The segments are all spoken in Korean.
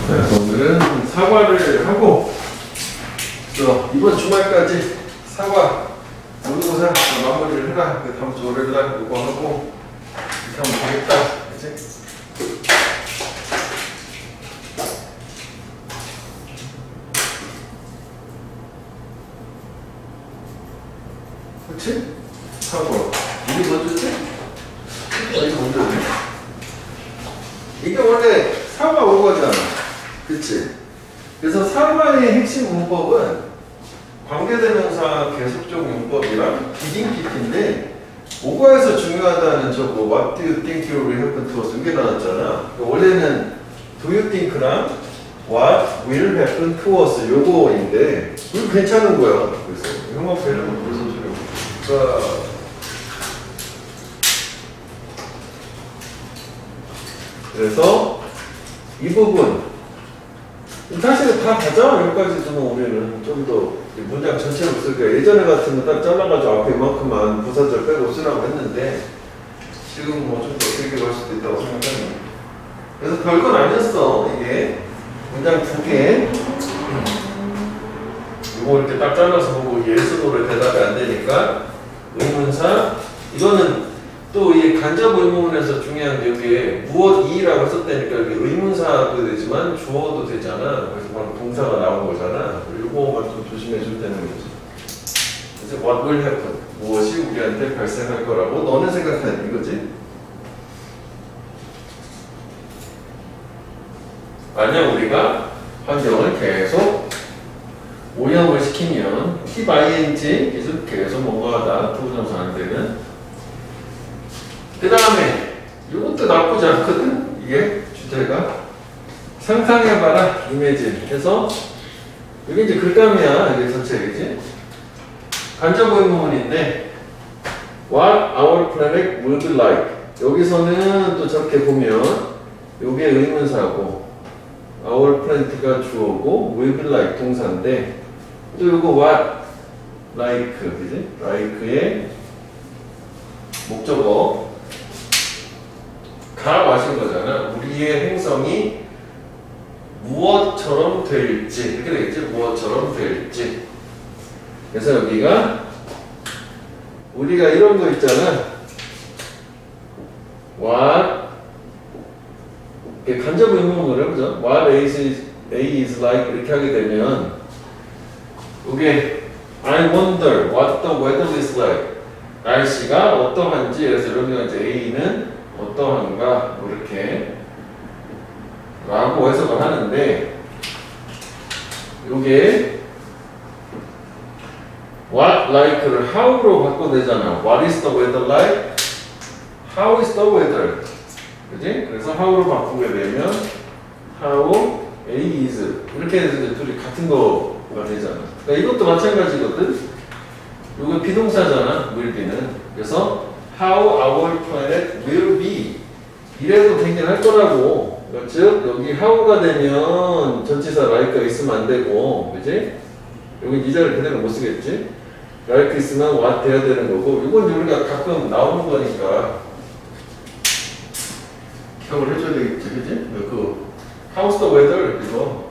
네, 오늘은 사과를 하고 이번 주말까지 사과 모의고사 마무리를 해라. 그 다음 주 월요일날 이거 하고 이렇게 하면 되겠다. 그치? 그치? 사과 이게 먼저지? 이게 먼저지? 이게 원래 사과 오거잖아. 그치? 그래서 사과의 핵심 문법은 관계대명사 계속적 문법이랑 비딩 PP인데 오과에서 중요하다는 저거 What do you think you will happen to us? 이게 나왔잖아. 원래는 do you think랑 What will happen to us 요거인데 이거 괜찮은 거야. 그래서 형광펜은 벌써 주려고. 그래서 이 부분 사실은 다 가자 여기까지도 우리는 좀 더 문장 전체를 쓸게요. 예전에 같으면 딱 잘라가지고 앞에 이만큼만 부사절 빼고 쓰라고 했는데 지금 뭐 좀 더 길게 갈 수도 있다고 생각하네요. 그래서 별건 아니었어. 이게 문장 두 개 이거 이렇게 딱 잘라서 보고 yes, no를 대답이 안 되니까 의문사 이거는 또 이 간접 의문문에서 중요한 게 여기에 무엇이라고 썼다니까 여기 의문사도 되지만 주어도 되잖아. 그래서 바로 동사가 나온 거잖아. 이거만 좀 조심해 줄 때는 거지. 그래서 what will happen 무엇이 우리한테 발생할 거라고 너는 생각하니 이거지. 만약 우리가 환경을 계속 오염을 시키면 keep ing 계속 뭔가 하다 투부정사 안 되는. 그 다음에 이것도 나쁘지 않거든. 이게 주제가 상상해봐라 이미진 해서 이게 이제 글감이야. 이게 전체 그지? 간접 의문문인데 What our planet will be like 여기서는 또 저렇게 보면 요게 의문사고 our planet가 주어고 will be like 동사인데 또 요거 what like 그지? like의 목적어 가 와신 거잖아. 우리의 행성이 무엇처럼 될지 이렇게 되겠지. 무엇처럼 될지. 그래서 여기가 우리가 이런 거 있잖아. What 간접 의문문을 해보죠. What A is like 이렇게 하게 되면 이게 I wonder what the weather is like 날씨가 어떠한지 그래서 이런 거 이제 A는 어떠한가 뭐 이렇게 라고 해석을 하는데 요게 what like를 how로 바꿔도 되잖아. What is the weather like? How is the weather? 그지? 그래서 how로 바꾸게 되면 how A is 이렇게 해서 이제 둘이 같은 거가 되잖아. 그러니까 이것도 마찬가지거든. 요게 비동사잖아. will be는. 그래서 how our planet will be 이래도 되긴 할 거라고. 그러니까 즉 여기 how가 되면 전치사 like가 있으면 안 되고 그지? 여기 이 자를 그대로 못 쓰겠지? like 있으면 what 돼야 되는 거고 이건 우리가 가끔 나오는 거니까 기억을 해줘야 되겠지 그지? 그 how's the weather 이거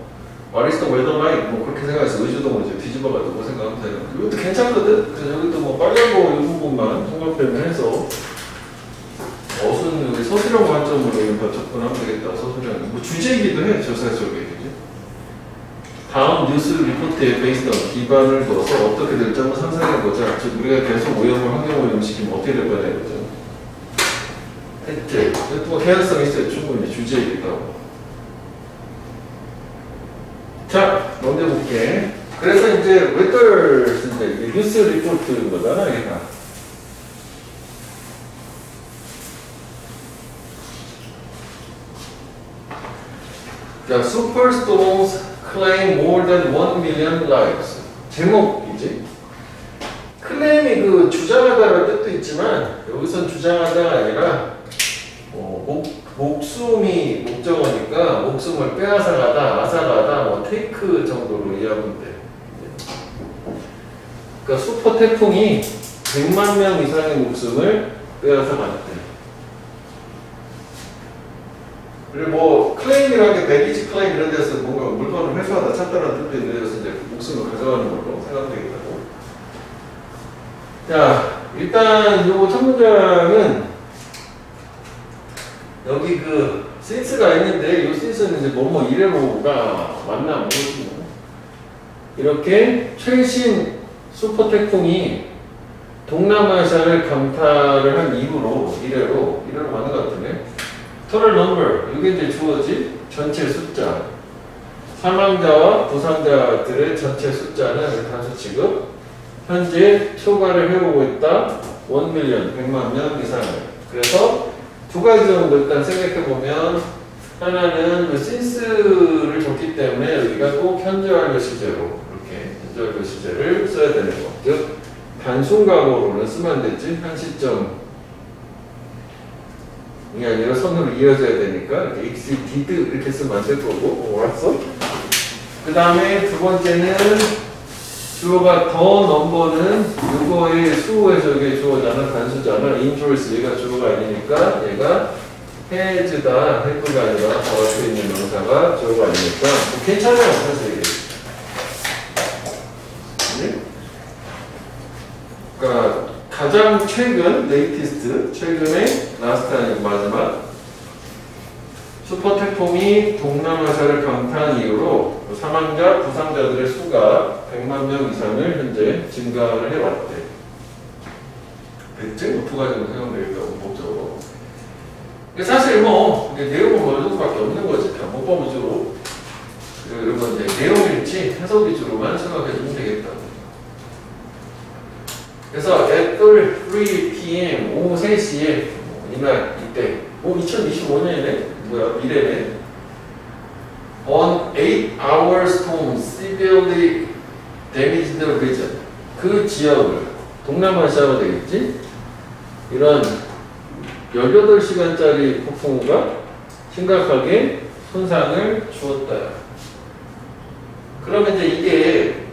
what is the weather like 뭐 그렇게 생각해서 의주동을 이제 뒤집어가지고 생각하면 되는 거 이것도 괜찮거든? 그래서 여기도 뭐 빨간 거 이 부분만 통합되면 해서 어순 서술형 관점으로 더 접근하면 되겠다. 서술형 뭐 주제이기도 해. 저사적에 그지? 다음 뉴스 리포트에 베이스한 기반을 둬서 어떻게 될지 한번 상상해보자. 즉 우리가 계속 오염을 환경오염 시키면 어떻게 될 거냐 이거죠. 했지. 또 개연성 있어요. 충분히 주제이기도 하고. 자, 먼저 볼게. 그래서 이제 웨더 쓸 때 이게 뉴스 리포트인 거잖아, 이게 다. 자, Superstorms claim more than 1 million lives. 제목이지. 클레임이 그 주장하다라는 뜻도 있지만 여기선 주장하다가 아니라 목숨이 목적어니까 목숨을 빼앗아가다, 앗아가다, 뭐 테이크 정도로 이해하면 돼. 그러니까 슈퍼 태풍이 100만 명 이상의 목숨을 빼앗아갔대. 그리고 뭐 클레임이 유일하게 베리지 클레임 이런 데서 뭔가 물건을 회수하다 찾다라는 뜻도 있는 데서 이제 목숨을 가져가는 걸로 생각되겠다고. 자, 일단 요 첫 문장은 여기 그 since가 있는데 이 since는 이제 뭐뭐 이래로가 맞나 뭐지 뭐. 이렇게 최신 슈퍼 태풍이 동남아시아를 강타를 한 이후로 이래로 맞는 것 같은데. total number 이게 이제 주어지 전체 숫자. 사망자와 부상자들의 전체 숫자는 단수 취급. 현재 초과를 해보고 있다. 1밀리언 100만 명 이상을. 그래서 두 가지 정도 일단 생각해보면 하나는 그 since를 줬기 때문에 여기가 꼭 현재 완료 시제로 이렇게 현재 완료 시제를 써야 되는 거. 즉 단순 과거로는 쓰면 안 되지. 한 시점이 아니라 선으로 이어져야 되니까 이렇게 exceeded 이렇게 쓰면 안 될 거고. 알았어? 그 다음에 두 번째는 주어가 더 넘버는 이거의 수에서 이게 주어잖아. 단수잖아. 인트로스 얘가 주어가 아니니까 얘가 has다. have가 아니라 더 앞에 있는 명사가 주어가 아니니까 뭐 괜찮아요. 사실 이게. 네? 그러니까 가장 최근 latest 최근에 last 아니고 마지막 슈퍼 태풍이 동남아시아를 강타한 이후로 사망자, 부상자들의 수가 100만 명 이상을 현재 증가를 해왔대. 됐지? 두 가지로 생각되니까 문법적으로. 사실 뭐 내용은 뭐 이것밖에 없는 거지. 다 문법 위주로. 그리고 이제 내용 일치, 해석 위주로만 생각해주면 되겠다. 그래서 at 3 p.m. 오후 3시에 이날 이때 2025년이네. 뭐야 미래네. On 8-hour storm severely damaged the region. 그 지역을 동남아시아가 되겠지. 이런 18시간짜리 폭풍우가 심각하게 손상을 주었다. 그러면 이제 이게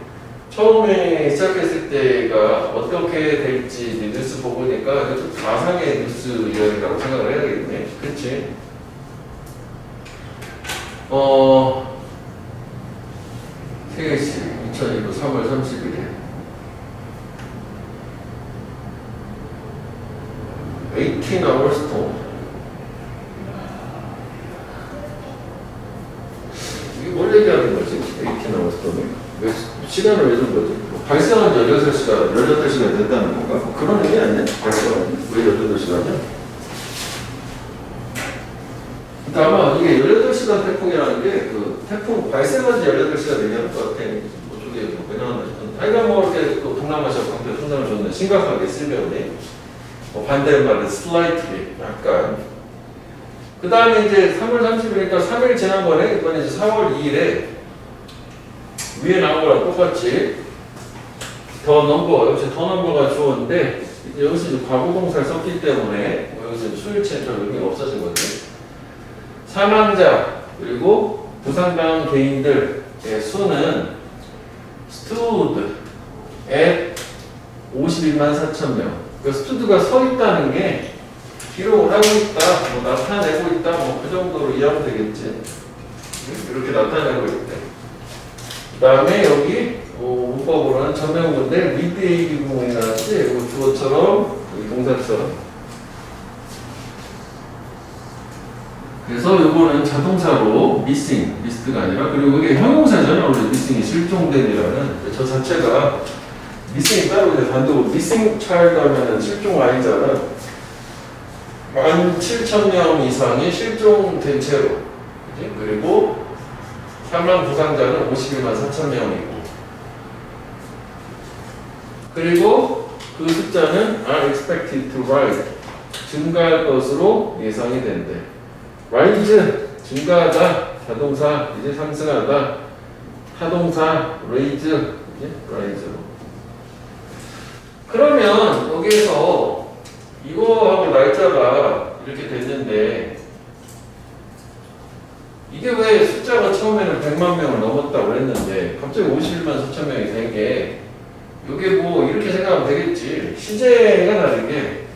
처음에 시작했을 때가 어떻게 될지 뉴스 보고 보니까 좀 가상의 뉴스 이야기라고 생각을 해야 되겠네. 그치? 3시 2025 3월 30일에 18-hour storm. 이게 뭘 얘기하는 거지? 18-hour storm이? 왜 시간을 왜 준 거지? 발생한 지 18시간 됐다는 건가? 뭐 그런 의미 아니야? 발생한 왜 18시간이야? 그러니까 아마 이게 18시간 태풍이라는 게 그 태풍 발생한 지 18시간 되냐는 것 같아. 뭐 저게 뭐 왜냐하면 하여간 뭐 이렇게 또 동남아시아 강대 손상을 줬네. 심각하게 쓰면네. 뭐 반대말은 slightly 약간. 그 다음에 이제 3월 30일이니까 3일 지난번에 이번에 이제 4월 2일에 위에 나온 거랑 똑같이 더 넘버, 역시 더 넘버가 주었는데 이제 여기서 이제 과거동사를 썼기 때문에 여기서 수일치는 좀 의미가 없어진 거지. 사망자 그리고 부상당한 개인들의 수는 stood at 51만 4천 명. 그 stood가 서 있다는 게 기록을 하고 있다, 뭐 나타내고 있다, 뭐 그 정도로 이해하면 되겠지. 이렇게 나타내고 있대. 그 다음에 여기 문법으로는 전명문인데 midday 비구문이 나왔지. 주어처럼 여기 동사처럼. 그래서 이거는 자동사로 missed가 아니라, 그리고 이게 형용사잖아요. 원래 missing이 실종된이라는. 저 자체가 missing이 따로 이제 단독으로 missing child 하면은 실종 아이잖아. 17,000명 이상이 실종된 채로. 그치? 그리고 사망 부상자는 51만 4천 명이고. 그리고 그 숫자는 are expected to rise. 증가할 것으로 예상이 된대. rise 증가하다, 자동사 이제 상승하다, 타동사 raise 이제 rise로. 그러면 여기에서 이거하고 날짜가 이렇게 됐는데 이게 왜 숫자가 처음에는 100만 명을 넘었다고 했는데 갑자기 51만 4천 명이 된 게, 이게 뭐 이렇게 생각하면 되겠지. 시제가 다른 게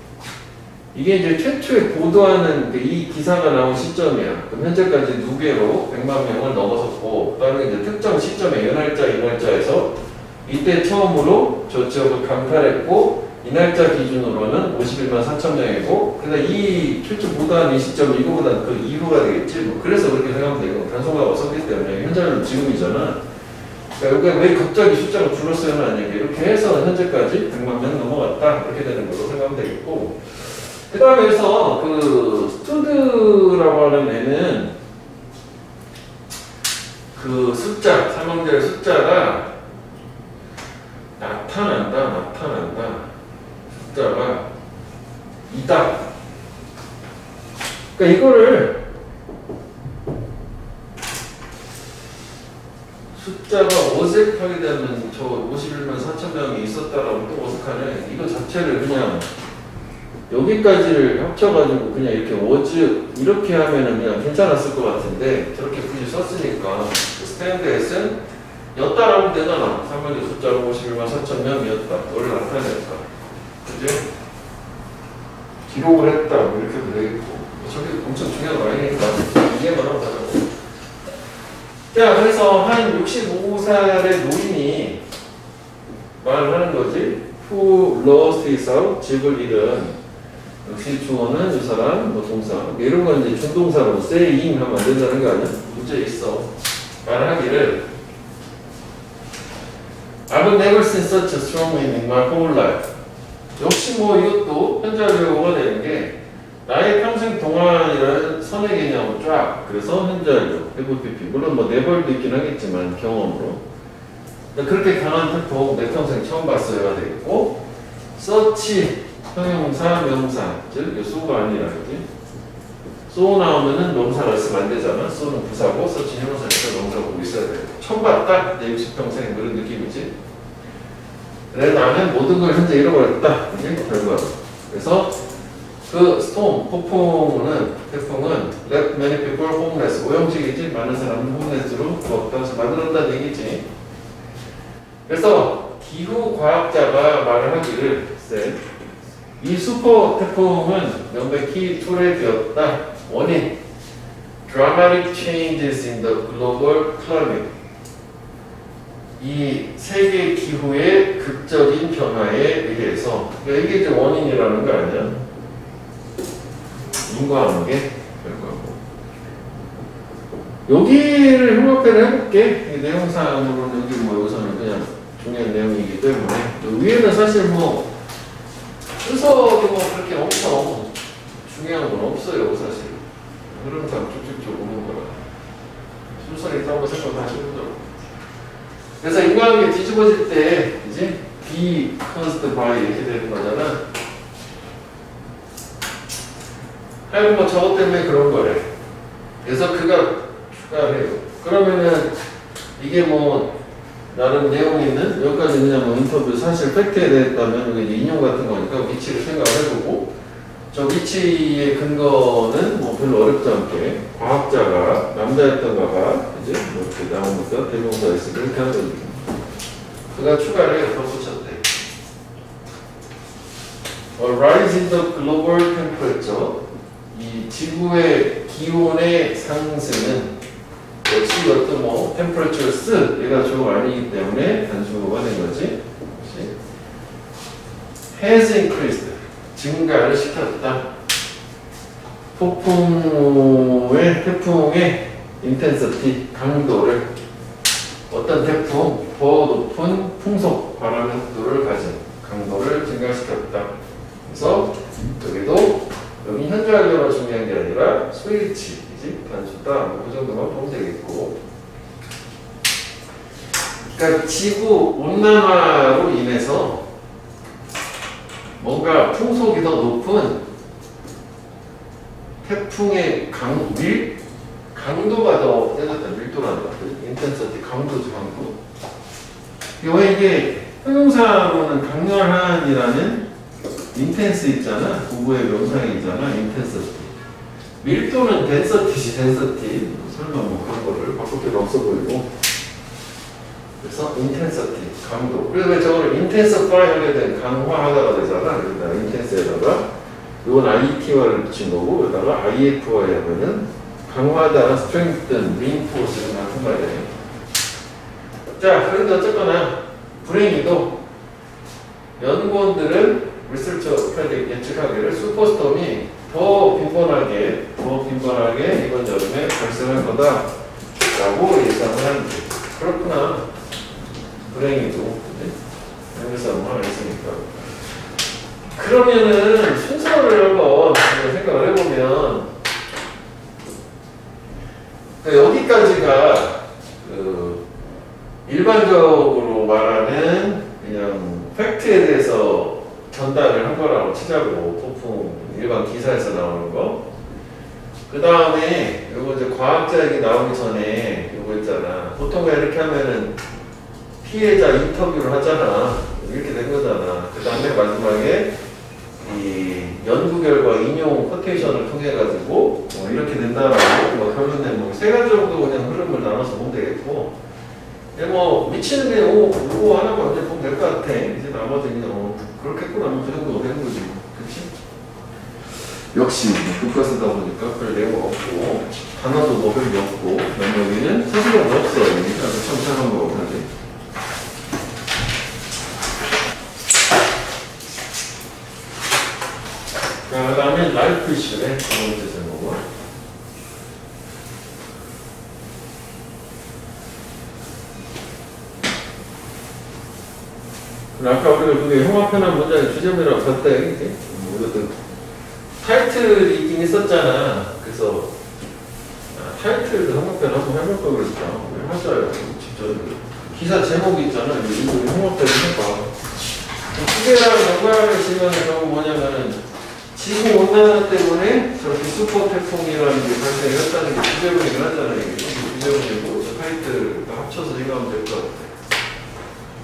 이게 이제 최초에 보도하는 이 기사가 나온 시점이야. 그럼 현재까지 누계로 100만 명을 넘어섰고, 그다음에 이제 특정 시점에 연날짜, 이날짜에서 이때 처음으로 저 지역을 강탈했고, 이날짜 기준으로는 51만 4천 명이고, 그러니까 이 최초 보도한 이 시점은 이거보다 그 이후가 되겠지. 뭐 그래서 그렇게 생각하면 되고, 단순화가 없었기 때문에 현재는 지금이잖아. 그러니까 여기가 왜 갑자기 숫자가 줄었어요는 아니고 이렇게 해서 현재까지 100만 명 넘어갔다 이렇게 되는 걸로 생각하면 되겠고, 그 다음에 해서 그 스튜드라고 하는 애는 그 숫자, 사망자의 숫자가 나타난다 숫자가 이다. 그러니까 이거를 숫자가 어색하게 되면 저 51만 4천 명이 있었다라고 또 어색하네. 이거 자체를 그냥 여기까지를 합쳐가지고 그냥 이렇게 워즈 이렇게 하면은 그냥 괜찮았을 것 같은데 저렇게 굳이 썼으니까 스탠드에서는 였다라고 되잖아. 사망자 숫자가 51만 4천 명이었다. 너를 나타냈다. 그지? 기록을 했다. 이렇게 해도 되겠고. 저게 엄청 중요한 라인이니까 이해만 하고 가자고. 자, 그래서 한 65살의 노인이 말을 하는 거지. Who lost his house? 집을 잃은. 역시 주어는 이 사람, 뭐 동사. 이런 건 이제 준동사로 saying 하면 안 된다는 거 아니야? 문제 있어. 말하기를 I've never seen such a strong wind in my whole life. 역시 뭐 이것도 현재완료가 되는 게 나의 평생 동안이라는 선의 개념을 쫙 그래서 현재완료, FPP 물론 뭐 네벌도 있긴 하겠지만 경험으로 그렇게 강한 태풍 내 평생 처음 봤어요가 되겠고 such 형용사, 명사 즉 so가 아니라 그지? so 나오면은 명사를 쓰면 안 되잖아. so는 부사고 such 형용사니까 명사 보고 있어야 돼. 처음 봤다? 내 60평생 그런 느낌이지. 그래 나는 모든 걸 현재 잃어버렸다. 이게 결과로. 그래서 그 스톰, 태풍은 let many people homeless. 오형식이지. 많은 사람은 홈레스로 없다서 만들었다는 얘기지. 그래서 기후 과학자가 말을 하기를 이 슈퍼 태풍은 명백히 초래되었다. 원인 dramatic changes in the global climate. 이 세계 기후의 극적인 변화에 의해서 그러니까 이게 이제 원인이라는 거 아니야? 인과관계 결과고. 여기를 흉악배를 해볼게. 이 내용상으로는 여기 뭐 여기서는 그냥 중요한 내용이기 때문에 위에는 사실 뭐 순서도 뭐 그렇게 엄청 중요한 건 없어요 사실. 흐름상 쭉쭉쭉 오는 거라 순서에 있다고 생각하시면 돼요. 그래서 인과관계 뒤집어질 때 이제 be caused by 이렇게 되는 거잖아. 하여튼 뭐 저것 때문에 그런 거래. 그래서 그가 추가해요. 그러면은 이게 뭐 나름 내용 있는 여기까지 그냥 뭐 인터뷰 사실 팩트에 대했다면 이게 인용 같은 거니까 위치를 생각을 해보고 저 위치의 근거는 뭐 별로 어렵지 않게 과학자가 남자였던가가 이제 뭐 이렇게 나오니까 대명사 있으면 이렇게 한 거지. 그가 추가를 해서 붙였대. A rise in the global temperature. 이 지구의 기온의 상승은 역시 어떤 뭐 temperatures 얘가 주어가 아니기 때문에 단수어가 된 거지. has increased 증가를 시켰다. 태풍의 intensity 강도를 어떤 태풍 더 높은 풍속 바람의 속도를 가진 강도를 증가시켰다. 그래서 여기도 여기 현재 완료가 중요한 게 아니라 스위치이지 단수다. 뭐 그 정도만 보면 되겠고. 그러니까 지구 온난화로 인해서 뭔가 풍속이 더 높은 태풍의 강도가 더 세졌다. 밀도라는 것. 인텐서티 강도죠, 강도. 왜 이게 형용사로는 강렬한이라는 인텐스 있잖아. 부부의 명상이잖아. 인텐서티. 밀도는 덴서티지, 덴서티. 설마 뭐 그런 거를 바꿀 필요 없어 보이고. 그래서 인텐서티, 강도. 그래서 왜 저거를 인텐서파이 하게 된 강화하다가 되잖아. 여기다 인텐스에다가 이건 IT화를 붙인 거고, 여기다가 IFY 하면은 강화다, strengthen, reinforce를 같은 말이에요. 자, 그런데 어쨌거나 불행히도 연구원들은 리서처 프레딕 예측하기를 슈퍼스톰이 더 빈번하게 이번 여름에 발생할 거다라고 예상을 하는데, 그렇구나. 불행히도 여기서 뭐 했으니까. 그러면은 순서를 한번 생각을 해보면, 여기까지가 일반적으로 말하는 그냥 팩트에 대해서 전달을 한 거라고 치자고, 토풍 일반 기사에서 나오는 거. 그 다음에 요거 이제 과학자 얘기 나오기 전에 요거 있잖아. 보통 이렇게 하면은 피해자 인터뷰를 하잖아. 이렇게 된 거잖아. 그 다음에 마지막에 이 연구 결과 인용 코테이션을 통해 가지고 뭐 이렇게 된다라고 뭐 결론에 뭐 세 가지 정도 그냥 흐름을 나눠서 보면 되겠고, 뭐 미치는 게 요거 하나만 이제 보면 될 것 같아. 이제 나머지는 그렇겠구나 뭐 그 정도 되는 거지. 그렇지? 역시 교과서다 보니까 별 내용 없고 단어도 뭐 별로 없고, 여기는 서술형도 없어. 그러니까 참 이상한 거고. 그러지? 자, 그 다음에 라이프 이슈네. 두 번째 제목은. 아까 우리가 그게 흉화편한 문장의 주제문이라고 봤다, 이게. 이것도 타이틀이 있긴 있었잖아. 그래서, 타이틀도 흉화편 한번 해볼 걸 그랬다. 하자요. 진짜. 기사 제목이 있잖아. 이거 흉화편 해봐. 기계랑 연관을 지면 저거 뭐냐면은, 지구 온난화 때문에 저렇게 슈퍼 태풍이라는 게 발생했다는 게 주제문이긴 하잖아요. 이게 주제문이고, 저 타이틀과 합쳐서 생각하면 될 것 같아.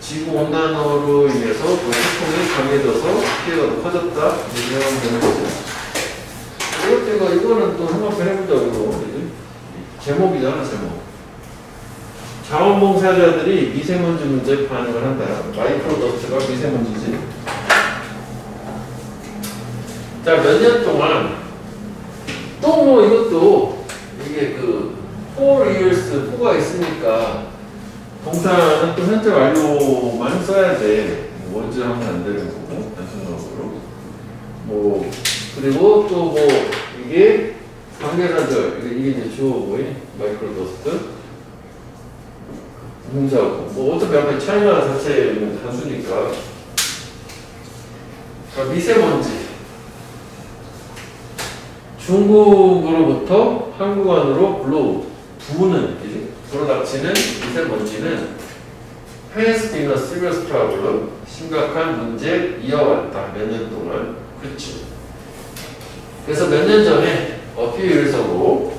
지구 온난화로 인해서 그 태풍이 강해져서 피해가 더 커졌다. 이런 되는 거죠. 이거는 또 한번 해보자고. 제목이잖아, 제목. 자원봉사자들이 미세먼지 문제에 반응을 한다. 마이크로더스트가 미세먼지지. 자, 몇 년 동안 또 뭐 이것도 이게 4 years, 4가 있으니까 동사는 또 현재 완료만 써야 돼. 원주 하면 안 되는 거고, 단순적으로. 뭐, 그리고 또 뭐, 이게 관계사절, 이게 이제 주어고, 마이크로더스트. 동사고. 뭐, 어차피 앞에 차이나 자체는 단수니까. 자, 미세먼지. 중국으로부터 한국 안으로 부는, 불어닥치는 미세먼지는 has been a serious problem, 심각한 문제 이어왔다. 몇 년 동안. 그렇죠. 그래서 몇 년 전에 a few years ago,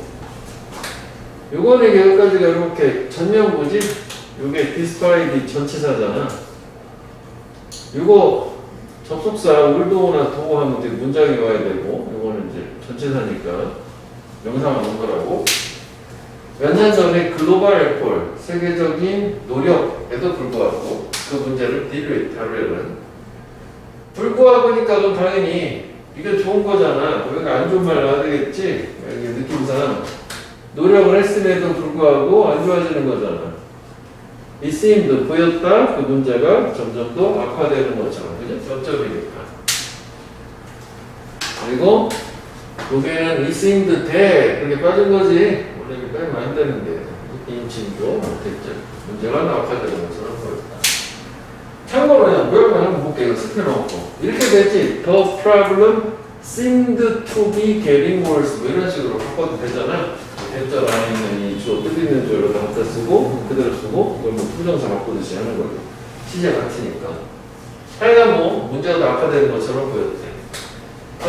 요거는 여기까지가 이렇게 전명부지. 요게 despite 전치사잖아. 요거 접속사 울도나 도어 하면 되게 문장이 와야 되고, 요거는 이제 전치사니까 명사만 넣은 거라고. 몇 년 전에 글로벌 에폴, 세계적인 노력에도 불구하고 그 문제를 다루려는. 불구하고니까 그럼 당연히 이게 좋은 거잖아. 여기 안 좋은 말 나와야 되겠지? 여기 느낌상 노력을 했음에도 불구하고 안 좋아지는 거잖아. It seemed, 보였다. 그 문제가 점점 더 악화되는 것처럼. 그죠? 점점이니까. 그리고 여기에는 it seemed 돼. 그렇게 빠진 거지. 원래 이렇게 빼면 안 되는데. 인칭도 못했죠. 문제가 악화되는 것처럼 보였다. 참고로 그냥 모양만 한번 볼게요. 이거 습혀놓고. 이렇게 되지. The problem seemed to be getting worse. 뭐 이런 식으로 바꿔도 되잖아. 대절 안에 있는 이 주어 뜻 있는 주어로 갖다 쓰고 그대로 쓰고 이걸 뭐 부정사 바꾸듯이 하는 거죠. 시제 같으니까. 하여간 뭐 문제가 더 악화되는 것처럼 보였대.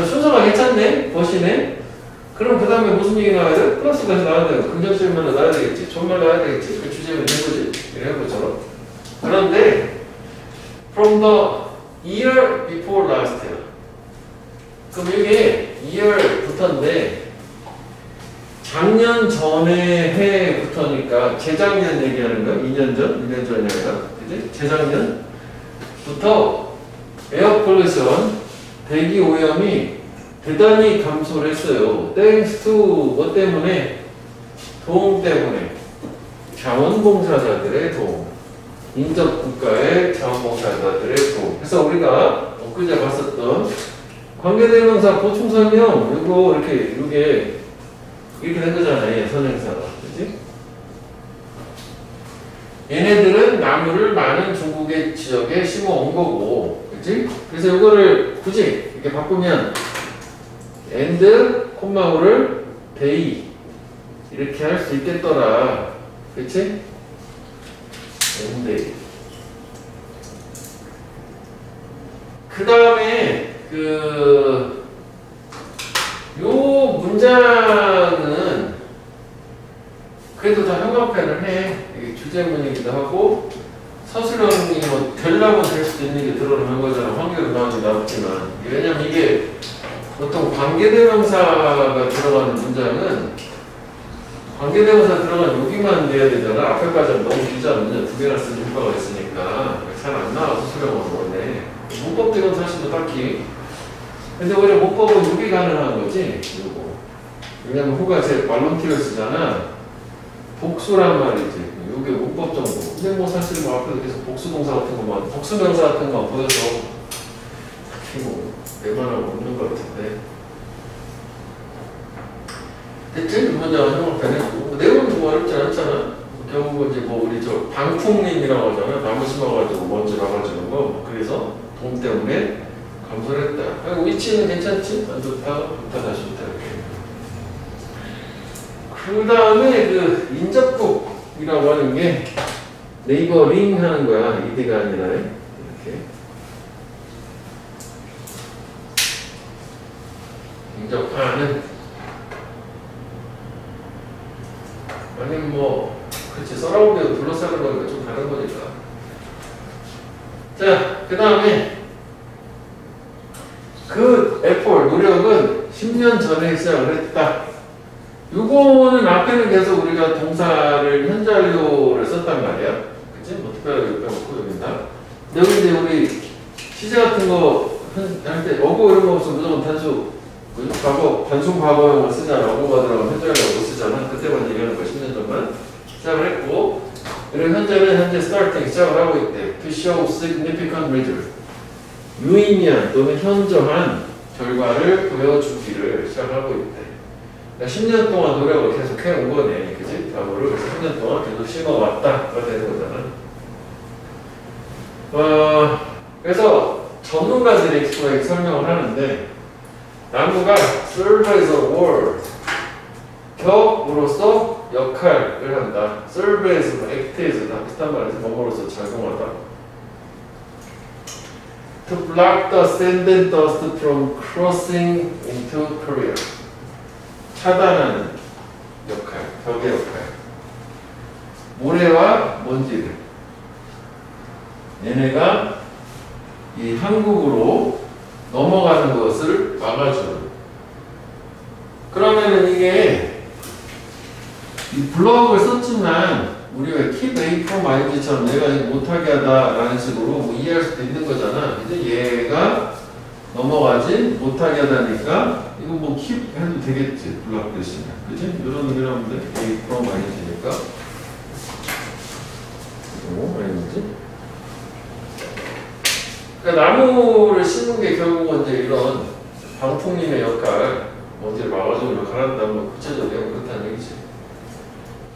순서가 괜찮네? 버시네? 그럼 그 다음에 무슨 얘기 나와야 돼? 플러스가 나와야 돼요. 긍정질문을 나와야 되겠지. 존말 나와야 되겠지. 그 주제는 된 거지. 이런 것처럼. 그런데 from the year before last year. 그럼 이게 year부터인데 작년 전에 해부터니까 재작년 얘기하는 거야? 2년 전? 1년 전이 아니라 그지? 재작년부터 에어 폴루션 대기 오염이 대단히 감소를 했어요. thanks to 뭐 때문에? 도움 때문에. 자원봉사자들의 도움. 인접국가의 자원봉사자들의 도움. 그래서 우리가 엊그제 봤었던 관계대명사 보충설명 이거 이렇게 된 거잖아요. 선행사가. 그치? 얘네들은 나무를 많은 중국의 지역에 심어 온 거고. 그치? 그래서 이거를 굳이 이렇게 바꾸면 and, 콤마호를 they 이렇게 할 수 있겠더라. 그치? and they. 그 다음에 요 문장은 그래도 다 형광펜을 해. 이게 주제문이기도 하고 서술형이 뭐 되려면 될 수도 있는 게 드러나는 거잖아. 확률은 나오긴 나왔지만. 왜냐면 이게 보통 관계대명사가 들어가는 문장은 관계대명사 들어가는 여기만 돼야 되잖아. 앞에까지 하면 너무 길잖아. 문장 두 개나 쓰는 효과가 있으니까 잘 안 나와. 서술형은 원래 문법들은 사실 뭐 딱히 근데 오히려 문법은 여기 가능한 거지. 이거 왜냐면 후가 제 발론티를 쓰잖아. 복수란 말이지. 이게 문법 정도. 근데 뭐 사실 뭐 앞에서 계속 복수 동사 같은 것만, 복수 명사 같은 것만 보여서 딱히 뭐 웬만하면 없는 것 같은데. 대체 문장은 형을 변했고 내용은 뭐 어렵지 않잖아. 결국은 이제 뭐 우리 저 방풍림이라고 하잖아. 나무 심어가지고 먼지 막아주는 거. 그래서 돈 때문에 감소를 했다. 위치는 괜찮지? 안 좋다. 좋다 다시 좋다 이렇게. 그 다음에 인접국이라고 하는 게 네이버링 하는 거야. 이디가 아니라 이렇게 인접하는 아니면 뭐 그렇지 서라운드에 둘러싸는 거니까 좀 다른 거니까. 자, 그 다음에 애플 노력은 10년 전에 시작을 했다. 요거는 앞에는 계속 우리가 동사를 현재완료를 썼단 말이야. 그치? 뭐 특별하게 빼놓고 여기다. 여기 이제 우리 시제 같은 거 할 때 어고 이런 거 없으면 무조건 단순 과거형을 쓰잖아. 어고가 들어가면 현재완료 못 쓰잖아. 그때만 얘기하는 거야. 10년 전만 시작을 했고 그리고 현재는 현재 starting 시작을 하고 있대. To show significant result. 유의미한 또는 현저한 결과를 보여주기를 시작하고 있대. 그러니까 10년 동안 노력을 계속 해온 거네. 그치? 나무를 그래서 10년 동안 계속 심어왔다가 되는 거잖아. 그래서 전문가들이 설명을 하는데 나무가 serve as a word 격으로서 역할을 한다. serve as, act as 다 비슷한 말에서 뭐뭐로서 작용하다. To block the sand and dust from crossing into Korea. 차단하는 역할, 벽의 역할. 모래와 먼지를. 얘네가 이 한국으로 넘어가는 것을 막아주는. 그러면은 이게 이 블럭을 썼지만 우리 왜 keep A from ING처럼 내가 이거 못하게 하다라는 식으로 뭐 이해할 수도 있는 거잖아. 이제 얘가 넘어가지 못하게 하다니까 이거 뭐 keep 해도 되겠지. 블럭 대신에. 그치? 이런 의미라면 돼. A from ING니까. 뭐 아니지? 그러니까 나무를 심는 게 결국은 이제 이런 방풍림의 역할, 먼지를 막아주는 역할을 한다. 뭐 구체적으로 그렇다는 얘기지.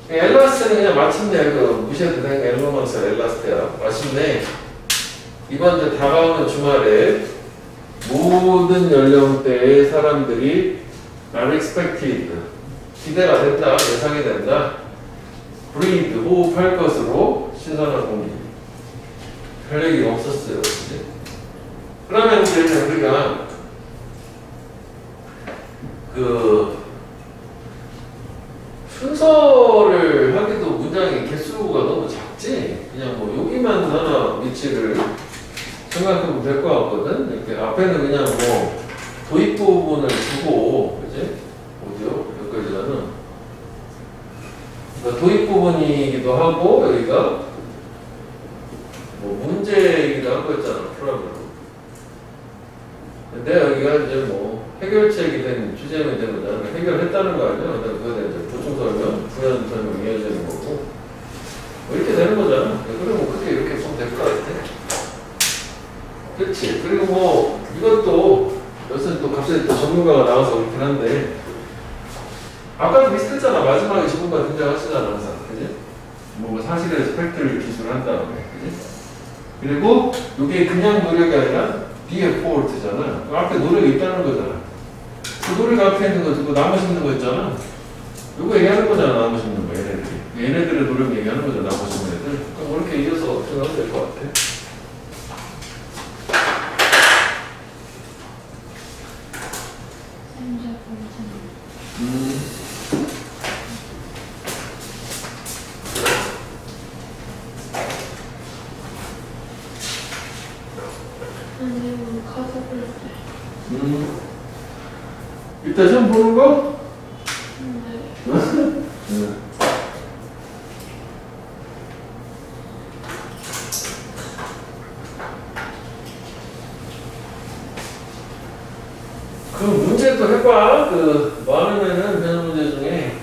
엘라스는 그냥 마침내 무시해도 되는 게 엘로먼스 엘라스트야. 마침내 이번 이제 다가오는 주말에 모든 연령대의 사람들이 are expected 기대가 된다, 예상이 된다. breathe 호흡할 것으로 신선한 공기. 별 얘기가 없었어요. 그치? 그러면 이제 우리가 순서를 하기도 문장의 개수가 너무 작지? 그냥 뭐 여기만 하나 위치를 생각하면 될 것 같거든? 이렇게 앞에는 그냥 뭐 도입 부분을 주고, 그지? 어디요? 여기까지는. 그러니까 도입 부분이기도 하고, 여기가 뭐 문제이기도 한 거 있잖아, 프로그램으로. 근데 여기가 이제 뭐 해결책이 된 주제는 된 거잖아. 해결했다는 거 아니야? 그다음에 그거에 대해서 보충 설명, 부연 설명 이어지는 거고. 뭐 이렇게 되는 거잖아. 그리고 뭐 크게 이렇게 보면 될 것 같아. 그렇지. 그리고 뭐 이것도 요새 또 갑자기 또 전문가가 나와서 그렇긴 한데 아까도 비슷했잖아. 마지막에 전문가 등장하시잖아 항상. 그지? 뭐 사실에서 팩트를 기술을 한 다음에. 그지? 그리고 이게 그냥 노력이 아니라 be a fault잖아. 그 앞에 노력이 있다는 거잖아. 그 노력 앞에 있는 거 듣고 나무 심는 거 있잖아. 이거 얘기하는 거잖아. 나무 심는 거 얘네들이. 얘네들의 노력 얘기하는 거잖아. 나무 심는 애들. 그럼 이렇게 이어서 생각하면 될 것 같아. 이따 시험 보는 거? 네. 그 문제도 해봐. 그 많으면은 배너 문제 중에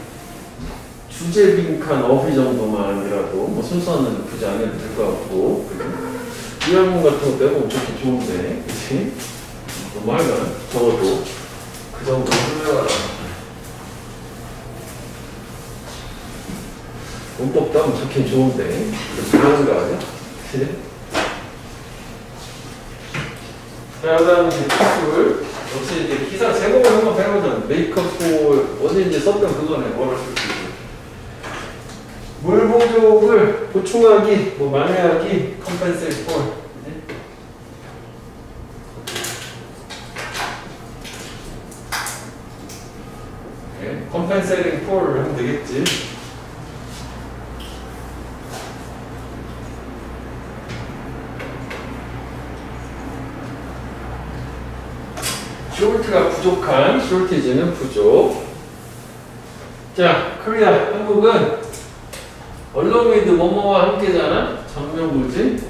주제 빈칸 어휘 정도만이라도 뭐 순서는 굳이 안 해도 될 것 같고. 이 학문 같은 거 빼고 좋긴 좋은데, 그치? 너무 하여간 적어도 그 정도 설명하라. 문법도 하면 좋긴 좋은데 그런 거 아니야? 그치? 자, 그 다음에 이제 기술. 역시 이제 기사 제목을 한번 해보자. 메이크업 볼 어제 이제 썼던 그거네. 뭐라 쓸 수 있지? 물 부족을 보충하기, 뭐 만회하기, compensate for. 네? compensating for를 하면 되겠지. short가 부족한, shortage는 부족. 자, 코리아, 한국은 along with 뭐뭐와 함께잖아. 전면구지.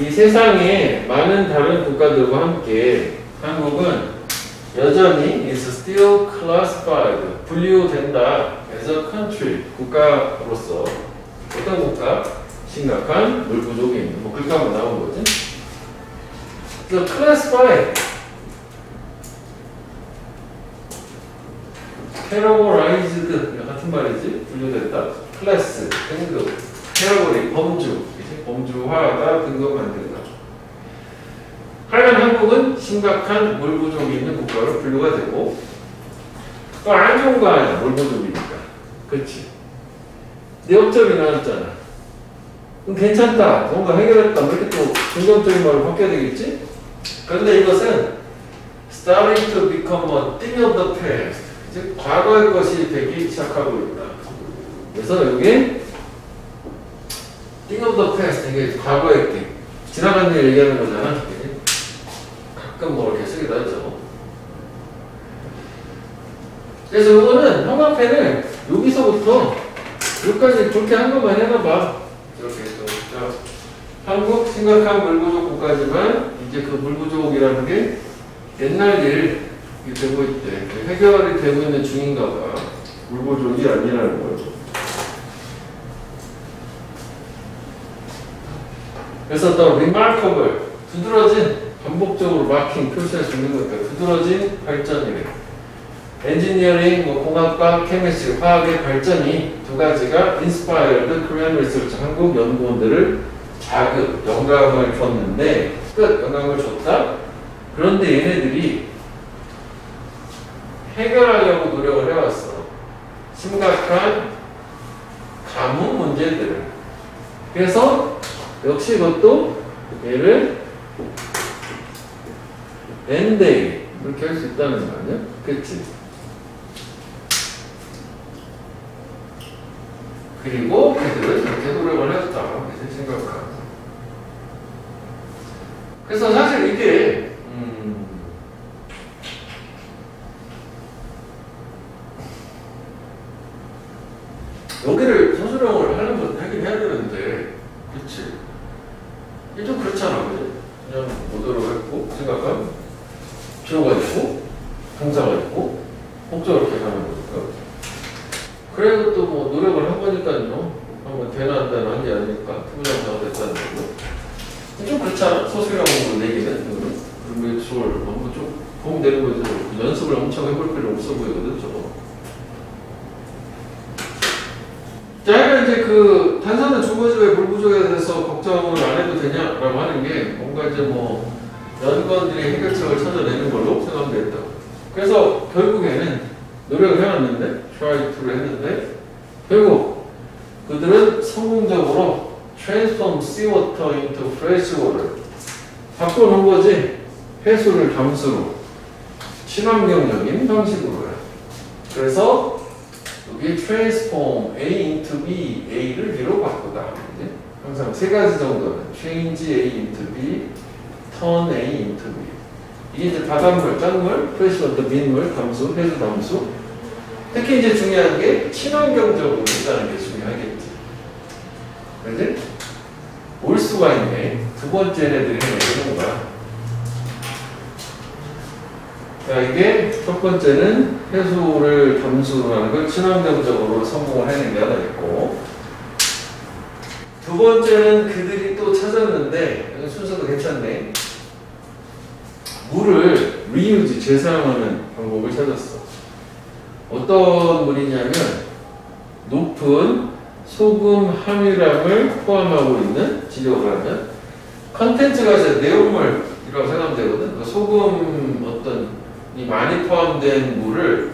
이 세상에 많은 다른 국가들과 함께 한국은 여전히 is still classified, 분류된다 as a country, 국가로서. 어떤 국가? 심각한 물 부족이 있는, 뭐 그렇게 하면 나온 거지. 그래서 classified, categorized 같은 말이지. 분류됐다. 클래스, 등급, 캐러고리, 범주, 범주화하다, 등급 만든다. 하여간 한국은 심각한 물 부족이 있는 국가로 분류가 되고, 또 안 좋은 거 아니야, 물 부족이니까. 그렇지? 내 업적이 나왔잖아. 그럼 괜찮다, 뭔가 해결했다, 이렇게 또 긍정적인 말을 바뀌어야 되겠지? 그런데 이것은 starting to become a thing of the past, 즉 과거의 것이 되기 시작하고 있다. 그래서 여기 thing of the past, 이게 과거의 게 지나간 일 얘기하는 거잖아. 가끔 뭐 이렇게 쓰기도 하죠. 그래서 이거는 형광펜을 여기서부터 여기까지 그렇게 한 것만 해놔봐. 이렇게 해서. 자, 한국 심각한 물부족 국가지만 이제 그 물부족이라는 게 옛날 일이 되고 있대. 해결이 되고 있는 중인가 봐. 물부족이 아니라는 거예요. 그래서 또 remarkable, 두드러진, 반복적으로 마킹, 표시할 수 있는 거니까 두드러진 발전이래. 엔지니어링, 뭐 공학과, 케미스트리, 화학의 발전이 두 가지가 inspired Korean research, 한국 연구원들을 자극, 영감을 줬는데, 끝, 영감을 줬다. 그런데 얘네들이 해결하려고 노력을 해왔어. 심각한 가뭄 문제들을. 그래서 역시 이것도 얘를 엔데이 이렇게 할 수 있다는 거 아니야? 그치? 그리고 그들은 이렇게 노력을 했다. 이렇게 생각하고. 그래서 사실 이게 여기를 서술형을 하긴 해야 되는데, 그치? 이게 좀 그렇잖아, 그지? 그냥 모델로 했고, 생각하면 필요가 있고, 한번 되나 안 되나 한 게 아니니까 투부정사가 됐다는 거고. 좀 그렇잖아. 소수라고 내기는. 그리고 저걸 한번 좀 보면 되는 거죠. 연습을 엄청 해볼 필요 없어 보이거든, 저거. 자, 이제 그 탄산은 주거지에 물 부족에 대해서 걱정을 안 해도 되냐라고 하는 게 뭔가 이제 뭐 연구원들이 해결책을 찾아내는 걸로 생각하면 되겠다. 그래서 결국에는 노력을 해왔는데, try to를 했는데, 결국 그들은 성공적으로 transform seawater into fresh water. 바꿔놓은 거지. 해수를 담수로. 친환경적인 방식으로요. 그래서 여기 transform A into B, A를 B로 바꾸다. 항상 세 가지 정도는 change A into B, turn A into B. 이게 이제 바닷물, 짠물, 프레시워터, 민물, 담수, 해수 담수. 특히 이제 중요한 게 친환경적으로 있다는 게 중요하겠지. 그지? 올 수가 있네. 두 번째 애들이 해내는 거야. 자, 이게 첫 번째는 해수를 담수로 하는 걸 친환경적으로 성공을 해낸 게 하나 있고, 두 번째는 그들이 또 찾았는데, 순서도 괜찮네. 물을 reuse, 재사용하는 방법을 찾았어. 어떤 물이냐면, 높은 소금 함유량을 포함하고 있는 지력을 하면, 컨텐츠가 이제 내용물이라고 생각하면 되거든. 그 소금 어떤 이 많이 포함된 물을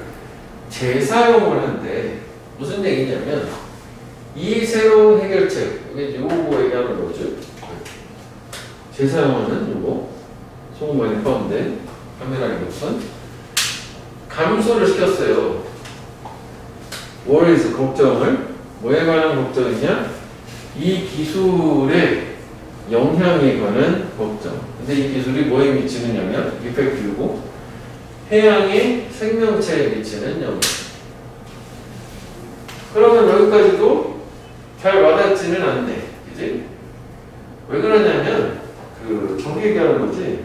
재사용을 한대. 무슨 얘기냐면 이 새로운 해결책, 이게 요거 얘기하는 거죠. 재사용하는 요거 소금 많이 포함된 함유량이 높은 감소를 시켰어요. worries, 걱정을. 뭐에 관한 걱정이냐? 이 기술의 영향에 관한 걱정. 근데 이 기술이 뭐에 미치는 영향? 이펙트고 해양의 생명체에 미치는 영향. 그러면 여기까지도 잘 와닿지는 않네. 그지? 왜 그러냐면, 저기 얘기하는 거지.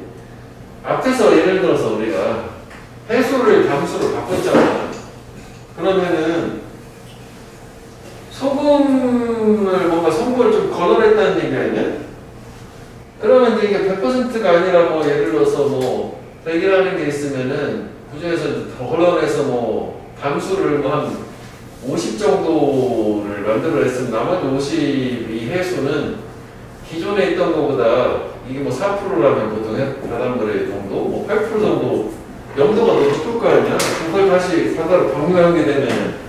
앞에서 예를 들어서 우리가 해수를 담수로 바꿨잖아. 그러면은, 소금을 뭔가 성분을 좀 걷어냈다는 얘기 아니야? 그러면 이제 이게 100%가 아니라고 예를 들어서 뭐, 100이라는 게 있으면은 구조에서 더 걸러내서 뭐 담수를 뭐 한 50 정도를 만들어냈으면 나머지 52 해수는 기존에 있던 것보다 이게 뭐 4%라면 보통 바닷물의 정도, 뭐 8% 정도 염도가 더 높을 거 아니야. 그걸 다시 바다로 방류하게 되면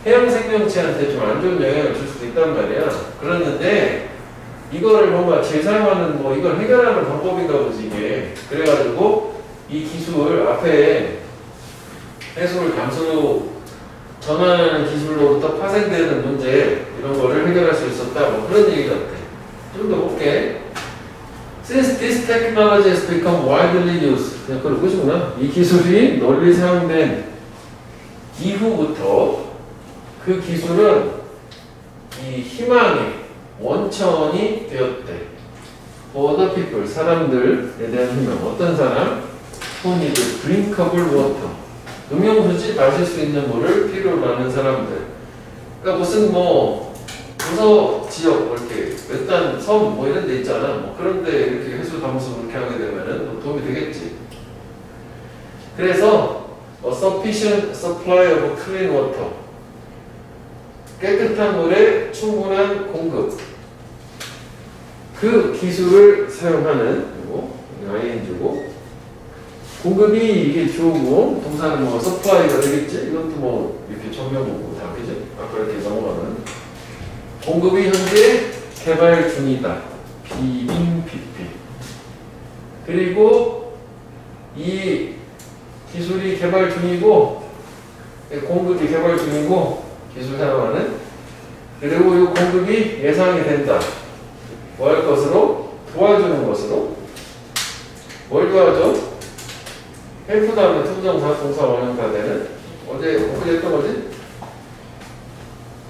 해양 생명체한테 좀 안 좋은 영향을 줄 수도 있단 말이야. 그랬는데 이거를 뭔가 재사용하는 뭐 이걸 해결하는 방법인가 보지 이게. 그래가지고 이 기술 앞에 해수를 담수로 전환하는 기술로부터 파생되는 문제 이런 거를 해결할 수 있었다. 뭐 그런 얘기 같아. 좀 더 볼게. Since this technology has become widely used. 그냥 그걸 끝이구나. 이 기술이 널리 사용된 이후부터 그 기술은 이 희망의 원천이 되었대. For the people, 사람들에 대한 희망. 어떤 사람? who need drinkable water. 음용수지 마실 수 있는 물을 필요로 하는 사람들. 그러니까 무슨 뭐 도서 지역 뭐 이렇게 외딴 섬 뭐 이런 데 있잖아. 뭐 그런 데 이렇게 해수 담수 이렇게 하게 되면은 도움이 되겠지. 그래서 sufficient supply of clean water. 깨끗한 물의 충분한 공급. 그 기술을 사용하는 이거 ing고 공급이 이게 주어고 동사는 뭐 supply가 되겠지. 이것도 뭐 이렇게 정명보고 다 그지? 아까 이렇게 넘어가는 공급이 현재 개발 중이다. 비빙 PP. 그리고 이 기술이 개발 중이고 공급이 개발 중이고 기술 사용하는 그리고 이 공급이 예상이 된다. 뭐 할 것으로? 도와주는 것으로. 뭘 도와줘? 헬프 다음에 투부정사 동사 원형사 되는 어제 했던 거지?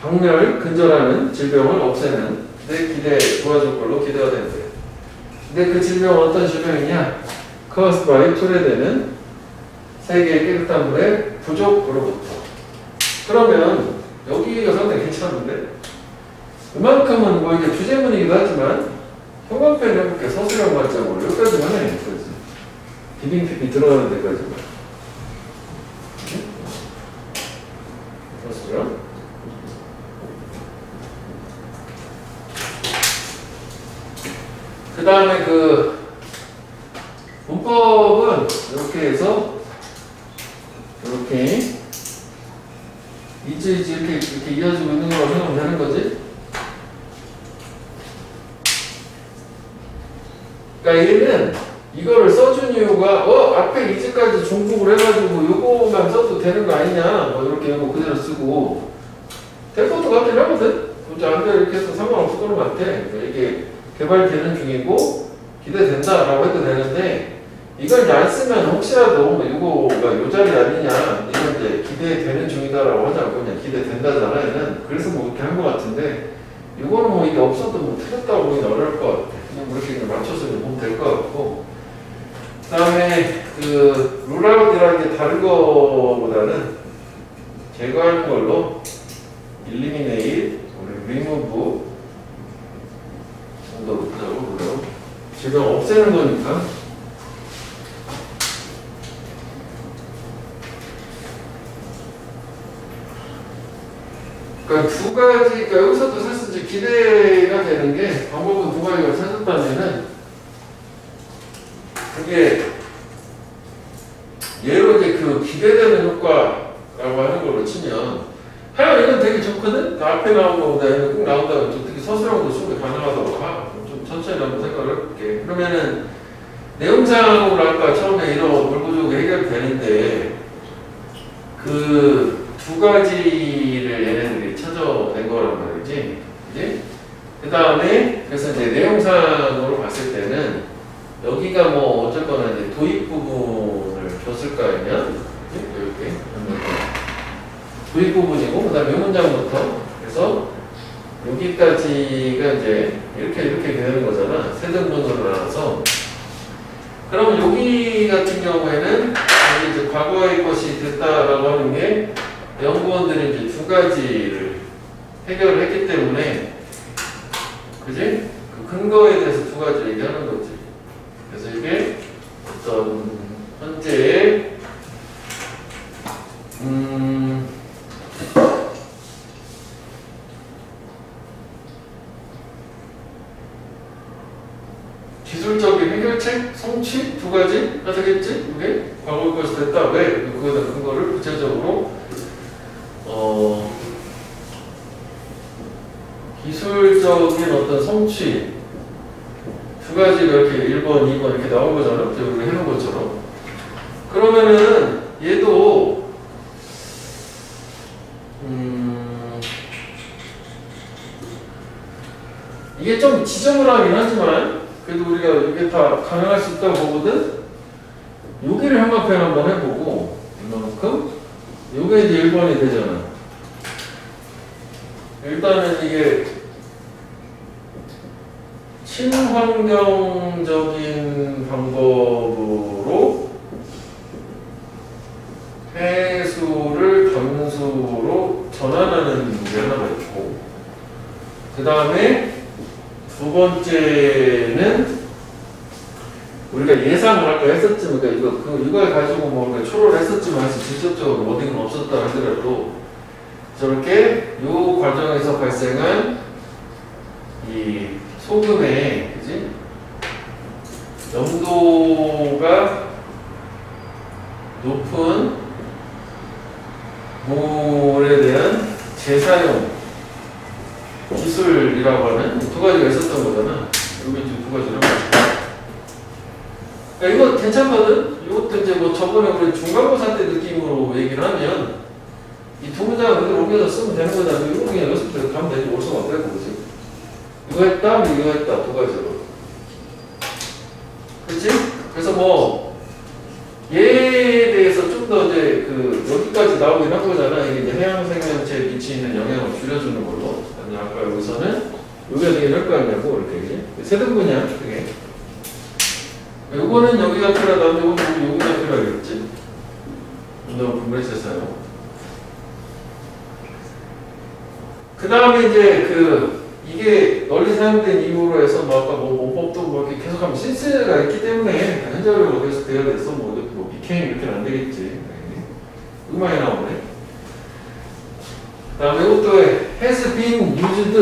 박멸, 근절하는 질병을 없애는 내 기대 도와줄 걸로 기대가 된대. 근데 그 질병은 어떤 질병이냐? caused by 초래되는 세계의 깨끗한 물의 부족으로부터. 그러면 여기가 상당히 괜찮은데 이만큼은 뭐 이게 주제문이기도 하지만 형광펜 해볼게. 서술형 관점으로 여기까지만 해. 여기까지. 비빙 PP 들어가는 데까지만. 서술형. 그 다음에 그 문법은 이렇게 해서 이렇게 이렇게 이어지고 있는 거라고 생각하면 되는 거지. 그러니까 얘는 이거를 써준 이유가 앞에 이즈까지 중복을 해가지고 요거만 써도 되는 거 아니냐 뭐 이렇게 이거 그대로 쓰고 될 것도 같긴 하거든. 굳이 안 돼 이렇게 해서 상관없을 거는 같아. 그러니까 이게 개발되는 중이고 기대된다라고 해도 되는데 이걸 이제 안 쓰면 혹시라도 뭐 이거가 요 자리 아니냐 이건 이제 기대되는 중이다라고 하지 않고 그냥 기대된다잖아 얘는. 그래서 뭐 이렇게 한 것 같은데 이거는 뭐 이게 없어도 뭐 틀렸다고 보기는 어려울 것 같아. 그냥 뭐 이렇게 맞춰서 보면 될 것 같고 그 다음에 그 룰아웃이라는 게 다른 거보다는 제거하는 걸로 eliminate, remove 정도 붙자고 그래요. 지금 없애는 거니까. 그러니까 두 가지, 그러니까 여기서도 사실 이제 기대가 되는 게 방법은 두 가지가 찾았다면은 그게 예로 이제 그 기대되는 효과라고 하는 걸로 치면 하여간 이건 되게 좋거든? 그 앞에 나온 거보다 얘는 꼭 나온다면 좀 특히 서술형도 충분히 가능하다고 봐. 좀 천천히 한번 생각을 해볼게. 그러면은 내용상으로 아까 처음에 이런 물구조개 해결되는데 그 두 가지를 얘네들이 찾아낸 거란 말이지. 그지? 그 다음에 그래서 이제 내용상으로 봤을 때는 여기가 뭐 어쨌거나 이제 도입 부분을 줬을 거 아니냐? 이렇게 도입 부분이고 그 다음에 이 문장부터 그래서 여기까지가 이제 이렇게 되는 거잖아. 세 등분으로 나눠서. 그럼 여기 같은 경우에는 여기 이제 과거의 것이 됐다라고 하는 게 연구원들이 이제 두 가지를 해결을 했기 때문에 그지? 그 근거에 대해서 두 가지 얘기하는 거지. 그래서 이게 어떤 현재의 기술적인 해결책, 성취 두 가지가 되겠지? 이게 과거의 것이 됐다. 왜? 그거에 대한 근거를 구체적으로 기술적인 어떤 성취 두 가지가 이렇게 1번, 2번 이렇게 나온 거잖아. 우리 해놓은 것처럼. 그러면은 얘도 이게 좀 지정을 하긴 하지만 그래도 우리가 이게 다 가능할 수 있다고 보거든. 여기를 형광펜 한번 해보고 이만큼 요게 이제 1번이 되잖아. 일단은 이게 친환경적인 방법으로 해수를 담수로 전환하는 문제 하나가 있고 그 다음에 두 번째는 우리가 예상을 아까 했었지만 이걸 가지고 뭐 우리가 초를 했었지만 사실 직접적으로 워딩은 없었다 하더라도 저렇게 요 과정에서 발생한 이 소금의 그지? 염도가 높은 물에 대한 재사용 기술이라고 하는 두 가지가 있었던 거잖아. 여기 지금 두 가지를. 그러니까 이거 괜찮거든? 이것도 이제 뭐 저번에 우리 중간고사 때 느낌으로 얘기를 하면 이 두 문장을 그대로 옮겨서 쓰면 되는 거잖아. 이거 그냥 연습해서 가면 되지. 올수가 어때고, 그지? 이거 했다, 이거 했다. 두 가지로. 그치? 그래서 뭐, 얘에 대해서 좀 더 이제 여기까지 나오긴 한 거잖아. 이게 이제 해양 생명체에 미치는 영향을 줄여주는 걸로. 아니, 아까 여기서는 요게 되게 할 거 아니냐고, 이렇게. 그지? 세 등분이야, 그게. 요거는 여기가 필요하다. 요거는 여기가 필요하겠지? 운동 분배했어요. 그 다음에 이제 이게 널리 사용된 이유로 해서 뭐 아까 뭐 문법도 뭐 이렇게 계속하면 신스가 있기 때문에 현재적으로 계속 돼야 돼서 뭐 became 이렇게는 안 되겠지. 음악이 나오네. 그 다음에 이것도 has been used,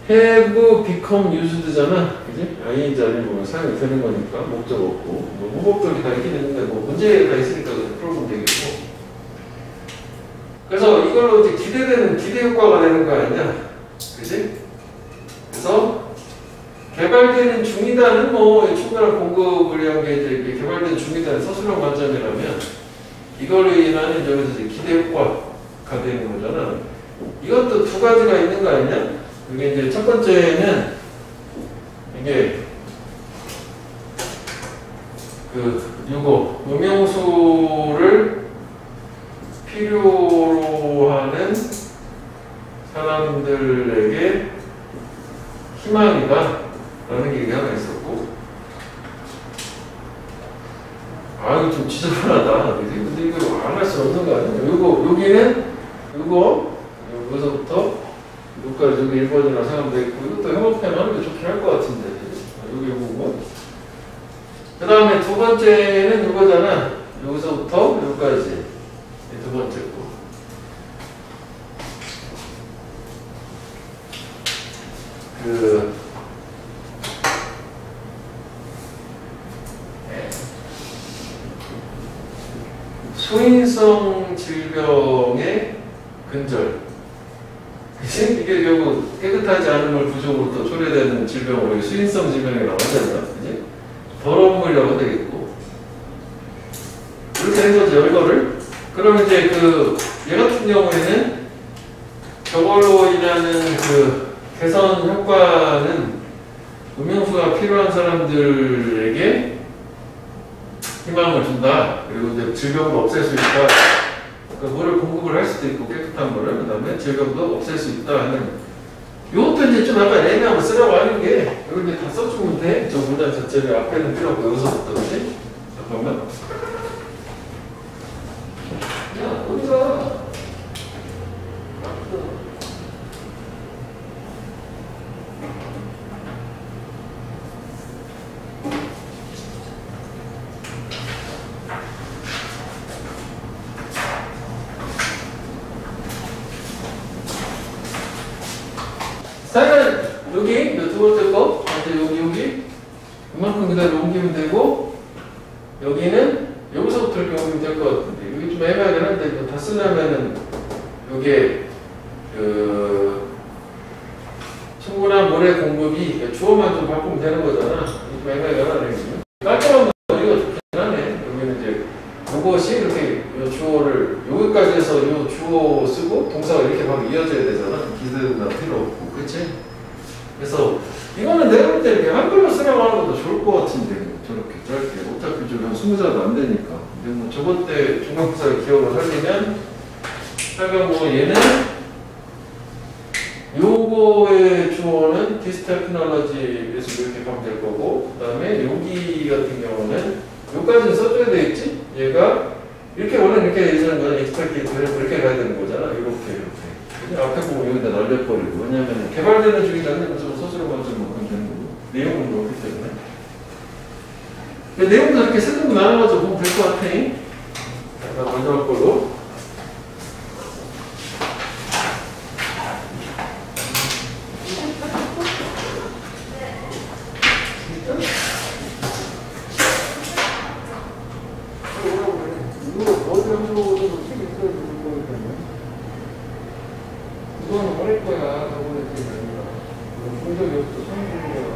have become used잖아. 그지? ing 자리에 보면 사용이 되는 거니까 목적 없고 뭐 문법도 다 있긴 있는데 뭐 문제가 있으니까 풀어보면 되겠고. 그래서 이걸로 이제 기대되는 기대 효과가 되는 거 아니냐? 그지? 그래서 개발되는 중이다는 뭐 충분한 공급을 위한 게 이제 개발되는 중이다는 서술형 관점이라면 이걸로 인한 여기서 이제 기대 효과가 되는 거잖아. 이것도 두 가지가 있는 거 아니냐? 이게 이제 첫 번째는 이게 요거 음용수를 필요로 하는 사람들에게 희망이다 라는 게 하나 있었고, 아 이거 좀 지저분하다. 근데 이거 안 할 수 없는 거 아니야? 여기는 여기서부터 여기까지 여기 1번이라고 생각하면 되겠고, 이것도 협업편 하는 게 좋긴 할 것 같은데. 여기 보고 그 다음에 두 번째는 이거잖아. 여기서부터 여기까지 두 번째 거. 소인성 질병의 근절. 이게 결국 깨끗하지 않음을 부족으로 또 초래되는 질병으로 수인성 질병이라고 하잖아요. 그지? 더러운 물이라고 되겠고. 이렇게 된 거죠, 이거를. 그러면 이제 얘 같은 경우에는 저걸로 인하는 개선 효과는 음용수가 필요한 사람들에게 희망을 준다. 그리고 이제 질병도 없앨 수 있다. 그러니까 물을 공급을 할 수도 있고 깨끗한 물을, 그 다음에 질병도 없앨 수 있다 하는. 이것도 이제 좀 약간 애매하고 쓰라고 하는 게 여기 이제 다 써주면 돼. 저 문장 자체를 앞에는 필요 없고 여기서부터. 그지? 잠깐만. 야, 어디가? 사연은 여기 두 번째 거, 여기 그만큼 그대로 옮기면 되고, 여기는 여기서부터 이렇게 옮기면 될 것 같은데, 여기 좀 애매하긴 한데 이거 다 쓰려면은 여기에 충분한 모래 공급이 주어만 좀 바꾸면 되는 거잖아. 좀 애매하긴 하네. 깔끔한 머리가 좋긴 하네. 여기는 이제 이것이 이렇게 요 주어를 여기까지 해서 요 주어 쓰고 동사가 이렇게 막 이어져야 되잖아. 기대나 필요 없고. 그치? 그래서 이거는 내가 볼 때 이렇게 한글로 쓰라고 하는 것도 좋을 것 같은데, 저렇게 짧게. 어차피 좀 20자도 안 되니까. 근데 뭐 저번 때 중간고사의 기억을 살리면, 하여간 뭐 얘는 요거의 주어는 디스테크놀로지에서 이렇게 가면 될 거고, 그 다음에 여기 같은 경우는 요까지는 써줘야 되겠지? 얘가 이렇게 원래 이렇게 예전에 거는 expected 이렇게 가야 되는 거잖아. 이렇게. 앞에 보면 여기다 날려버리고. 왜냐면 개발되는 중이라는 것은 서술로만 좀 되는 거고, 내용은 그렇기 때문에. 내용도 이렇게 세 군데 나눠가지고 보면 될 것 같아. 자, 먼저 할 걸로. 이거는 버릴 거야. 저번에 지금 아니라. 공적이 없어. 성공이야.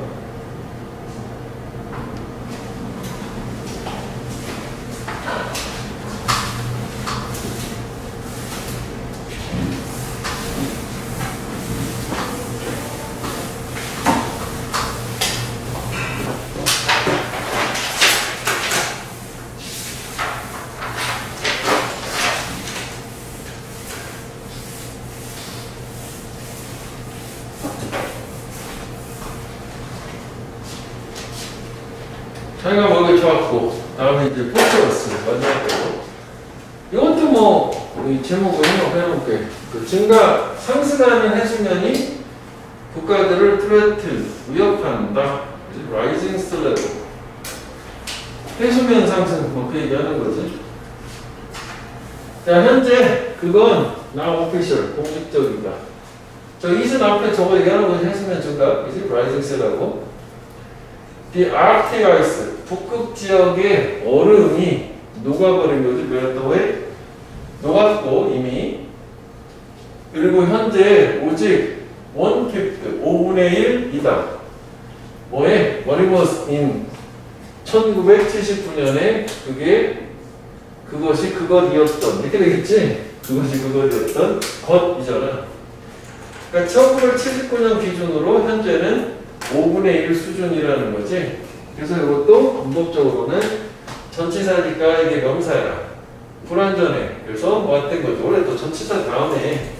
자기가 먹여 좋았고, 다음에 이제 포스터스 마지막 거고. 이것도 뭐 이 제목을 해놓을게. 증가 상승하는 해수면이 국가들을 threaten, 위협한다. rising sea level. 해수면 상승, 뭐 그 얘기하는 거지. 자, 현재 그건 now official, 공식적이다. 저 is는 앞에 저거 얘기하는 거지. 해수면 증가, 이제 rising sea level. The Arctic ice, 북극 지역의 얼음이 녹아버린 거지. 몇 녹았고 이미. 그리고 현재 오직 1/5, 5분의 1이다. 뭐에? What it was in 1979년에 그것이 그것이었던 이렇게 되겠지? 그것이 그것이었던 것이잖아. 그러니까 1979년 기준으로 현재는 5분의 1 수준이라는 거지. 그래서 이것도 문법적으로는 전치사니까 이게 명사야. 불완전해. 그래서 뭐 어떤 거죠? 원래 또 전치사 다음에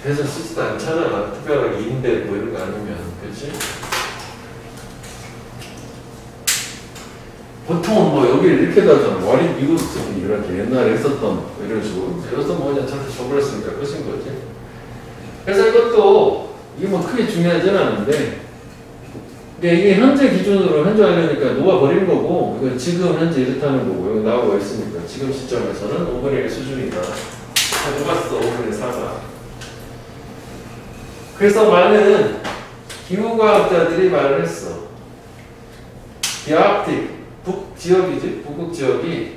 대서 쓰지도 않잖아. 특별하게 인데 뭐 이런 거 아니면. 그렇지? 보통 뭐 여기를 이렇게 다잖아. 와리 미국 이렇게 옛날에 했었던 뭐 이런 식으로. 여기서 뭐 그냥 저한테 줘버렸으니까 끝인 거지. 그래서 이것도 이게 뭐 크게 중요하지는 않은데 근데 이게 현재 기준으로 현재 하려니까 녹아버리는 거고 이건 지금 현재 이렇다는 거고 여기 나오고 있으니까 지금 시점에서는 5분의 1 수준이다. 다 녹았어. 5분의 4가. 그래서 많은 기후과학자들이 말을 했어. Arctic 북지역이지, 북극 지역이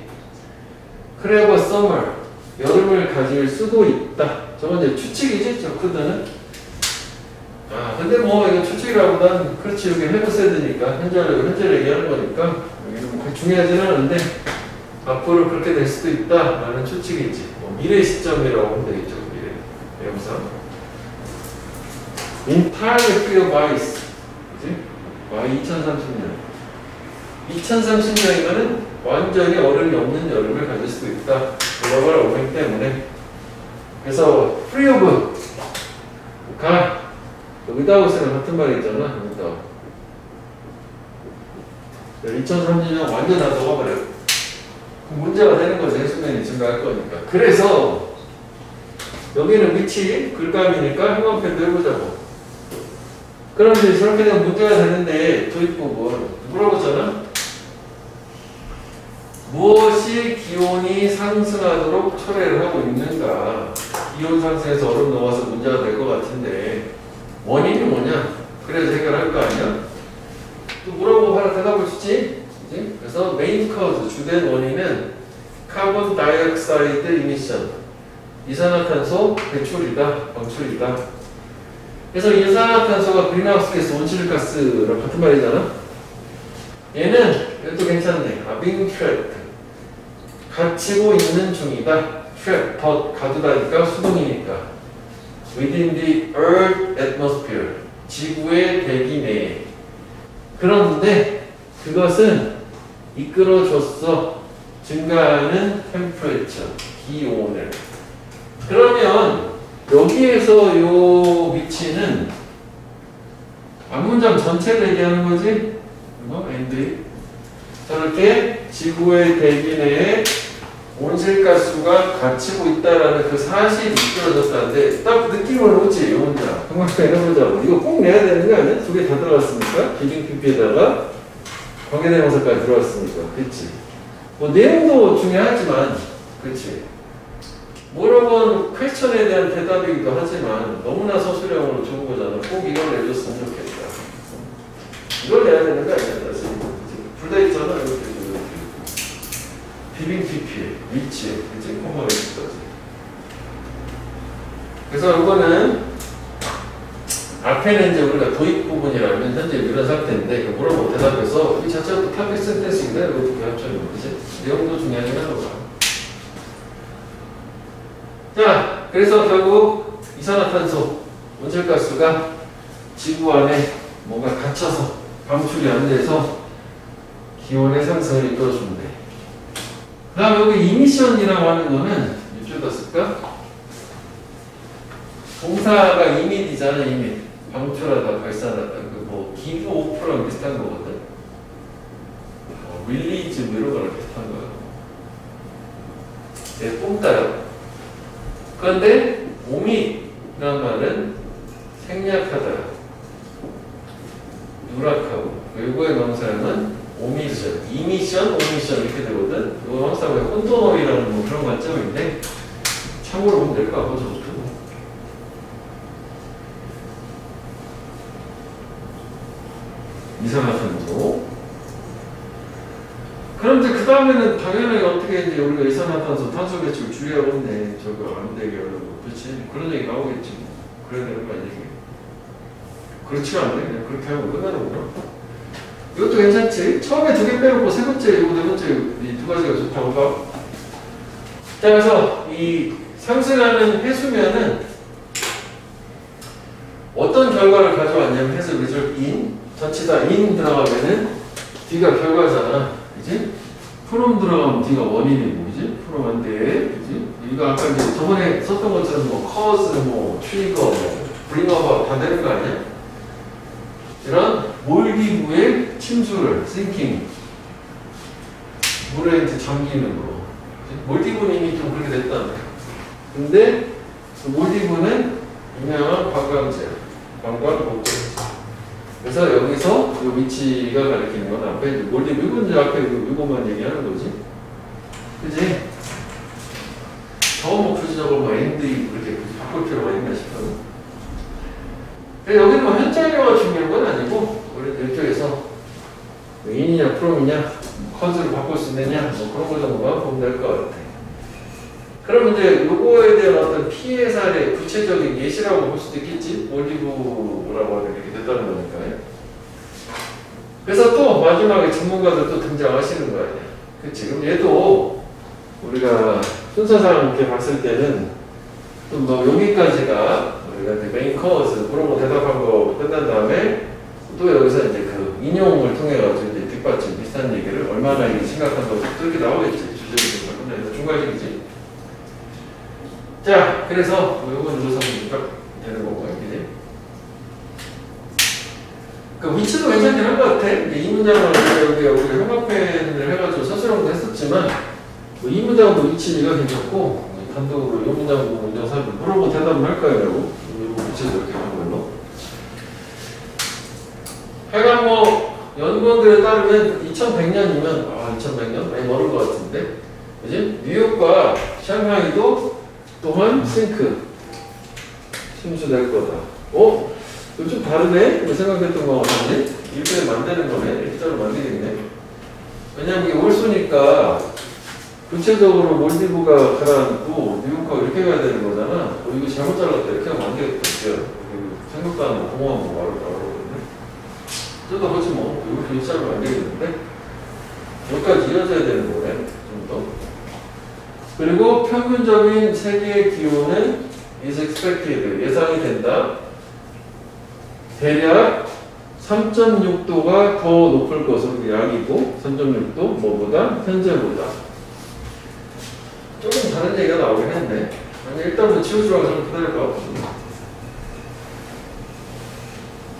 clever summer, 여름을 가질 수도 있다. 저건 이제 추측이지, 저 코드는. 아, 근데 뭐 이거 추측이라보단 그렇지, 여기 헤브세드니까 현재를 얘기하는 거니까 여기는 뭐 중요하지는 않은데 앞으로 그렇게 될 수도 있다라는 추측이지. 뭐 미래 시점이라고 하면 되겠죠, 미래 영상. Entirely free of ice, 그지? 2030년. 2030년이면은 완전히 얼음이 없는 여름을 가질 수도 있다. 글로벌 워밍 때문에. 그래서 free of 가 without이랑 같은 말이 있잖아. without. 2030년 완전 다 녹아버려. 문제가 되는 거지. 해수면이 증가할 거니까. 그래서 여기는 위치 글감이니까 형광펜도 해보자고. 그럼 이제 저렇게 되면 문제가 되는데 도입부분 물어보잖아. 무엇이 기온이 상승하도록 초래를 하고 있는가? 기온 상승해서 얼음 녹아서 문제가 될 것 같은데 원인이 뭐냐? 그래서 해결할 거 아니야? 또 물어보고 바로 대답을 주지? 그치? 그래서 메인 커즈, 주된 원인은 카본 다이옥사이드 이미션, 이산화탄소 배출이다, 방출이다. 그래서 이산화탄소가 그린하우스 가스 온실가스랑 같은 말이잖아. 얘는 이것도 괜찮네. being trapped. 갇히고 있는 중이다. trap, 더 가두다니까 수동이니까. within the earth atmosphere. 지구의 대기 내에. 그런데 그것은 이끌어줬어. 증가하는 temperature, 기온을. 그러면 여기에서 요 위치는 앞문장 전체를 얘기하는 거지? and 저렇게 지구의 대기 내에 온실가스가 갇히고 있다라는 그 사실이 이끌어졌다는데 딱 느낌을 오지, 이 문장. 정말 해보자고. 이거 꼭 내야 되는 거 아니야? 두 개 다 들어갔으니까. 기준 PP에다가 관계대명사까지 들어갔으니까. 그치? 뭐 내용도 중요하지만, 그치? 물어본 퀘스천에 대한 대답이기도 하지만 너무나 서술형으로 좋은 거잖아. 꼭 이걸 내줬으면 좋겠다. 이걸 내야 되는 거 아니야? 둘 다 있잖아. 이렇게. 비빙 PPL, 위치, 그치? 콤마 위치까지. 그래서 이거는 앞에는 이제 우리가 도입 부분이라면 현재 이런 상태인데 그 물어보고 대답해서 이 자체가 또 타겟 센텐스인데 이것도 개합처럼 그지? 내용도 중요하긴 하더라. 자, 그래서 결국 이산화탄소, 온실가스가 지구 안에 뭔가 갇혀서 방출이 안 돼서 기온의 상승을 이끌어준대. 그 다음에 여기 이미션이라고 하는 거는 이쪽에다 쓸까? 동사가 이밋이잖아, 이밋. 방출하다, 발산하다. 그 뭐 give off랑 비슷한 거거든. release 뭐 이런 거랑 비슷한 거야. 내 뿜따요. 그런데 오밋이라는 말은 생략하다. 누락하고 요거의 명사형은 오미션, 이미션, 오미션 이렇게 되거든. 이거 항상 왜 혼돈어이라는 뭐 그런 관점인데 참고로 보면 될 것 같고 저도 이산화탄소. 그럼 이제 그 다음에는 당연히 어떻게 이제 우리가 이산화탄소, 탄소 배출을 줄여야겠네. 저거 안 되게 하려고. 그렇지? 그런 얘기 나오겠지. 그래야 되는 거 아니지? 그렇지가 않네. 그냥 그렇게 하면 끝나는구나. 이것도 괜찮지? 처음에 2개 빼놓고 세 번째, 이거 네 번째 이 두 가지가 좋다고 봐. 자, 그래서 이 상승하는 해수면은 어떤 결과를 가져왔냐면 해수 리졸 인 전치사 인 들어가면은 D가 결과잖아. 그지? 프롬 들어가면 D가 원인이고, 그지? 프롬 안 돼. 그지? 이거 아까 이제 저번에 썼던 것처럼 뭐 cause, 뭐 trigger, 뭐 bring about 다 되는 거 아니야? 이런 몰디브의 침수를 sinking 물에 이제 잠기는 거. 몰디브는 이미 좀 그렇게 됐다. 근데 그 몰디브는 유명한 관광지야. 관광 목적지. 그래서 여기서 이 위치가 가리키는 건 앞에 몰디브 이건 이제 앞에 이것만 얘기하는 거지. 그지? 저거 뭐 굳이 저거 뭐 엔드 이렇게 바꿀 필요가 있나 싶어요. 여기는 뭐 현장료가 중요한 건 아니고 우리 이쪽에서 인이냐 프롬이냐 컨셉을 바꿀 수 있느냐 뭐 그런 거 정도만 보면 될 것 같아. 그럼 이제 요거에 대한 어떤 피해 사례 구체적인 예시라고 볼 수도 있겠지. 몰디브라고 하는 이렇게 됐다는 거니까요. 그래서 또 마지막에 전문가들 또 등장하시는 거 아니야. 그치? 그럼 얘도 우리가 순서상 이렇게 봤을 때는 또 뭐 여기까지가 우리가 이제 메인 커즈 그런 거 대답한 거 끝난 다음에 또 여기서 이제 그 인용을 통해 가지고 이제 뒷받침 비슷한 얘기를 얼마나 이게 심각한 거 또 이렇게 나오겠지. 주제를 끝내서 중괄식이지. 자, 그래서 요건 누르서 되는 거고, 그지? 그 위치도 괜찮긴 한 것 같아. 이 문장은 우리가 형광펜을 해가지고 서술형도 했었지만, 뭐 이 문장도 위치가 괜찮고, 단독으로 이 문장도 문장 사실 물어보고 대답을 할 거예요, 라고. 위치도 이렇게 한 걸로. 하여간 뭐, 연구원들에 따르면 2100년이면, 2100년? 많이 멀은 것 같은데, 그지? 뉴욕과 샹하이도 또한 싱크 침수될 거다. 이거 좀 다르네? 생각했던 거 같은데? 이렇게 만드는 거네? 일자로 만들겠네. 왜냐면 이게 월수니까 구체적으로 몰디브가 가라앉고 뉴욕하고 이렇게 가야 되는 거잖아. 이거 잘못 잘랐다. 이렇게 하면 안 되겠다. 생각도 안 하고 공허한 거 말하거든요. 뜯어보지 뭐. 이렇게 일자로 안 되겠는데? 여기까지 이어져야 되는 거네. 좀 더. 그리고 평균적인 세계의 기온은 is expected, 예상이 된다. 대략 3.6도가 더 높을 것으로 약이고 3.6도 뭐보다? 현재보다. 조금 다른 얘기가 나오긴 했네. 아니, 일단 뭐 치우주라고 좀 기다릴 것 같거든요.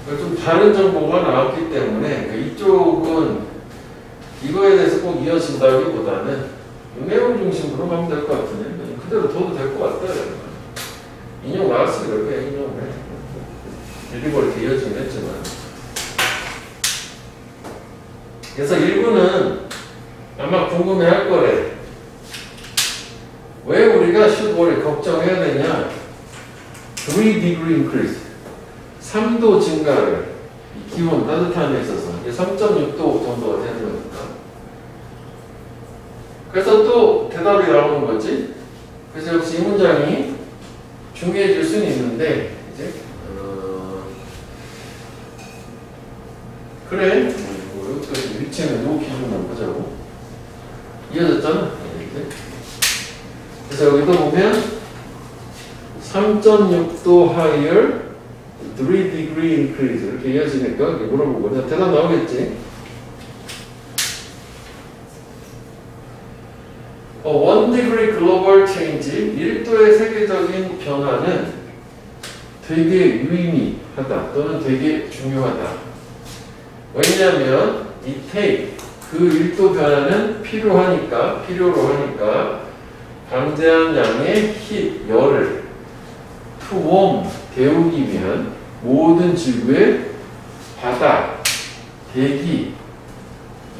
좀 다른 정보가 나왔기 때문에 이쪽은 이거에 대해서 꼭 이어진다기보다는 내용 중심으로 가면 될 것 같으네. 그대로 둬도 될 것 같다. 인용 나왔으니까 그냥 인용을 해. 일부 이렇게 이어지긴 했지만. 그래서 일부는 아마 궁금해 할 거래. 왜 우리가 should worry, 걱정해야 되냐? 3degree increase. 3도 증가를, 기온 따뜻함에 있어서 3.6도 정도가 되는 거니까. 그래서 또 대답이 나오는 거지. 그래서 역시 이 문장이 중요해질 수는 있는데, 이제, 그래. 여기서 위치는 요 기준만 보자고. 이어졌잖아. 그래서 여기도 보면 3.6도 higher, 3degree increase 이렇게 이어지니까 이렇게 물어보고 대답 나오겠지. 1degree global change, 1도의 세계적인 변화는 되게 유의미하다 또는 되게 중요하다. 왜냐하면 이 take, 그 1도 변화는 필요로 하니까 방대한 양의 heat, 열을 to warm, 데우기 위한 모든 지구의 바다, 대기,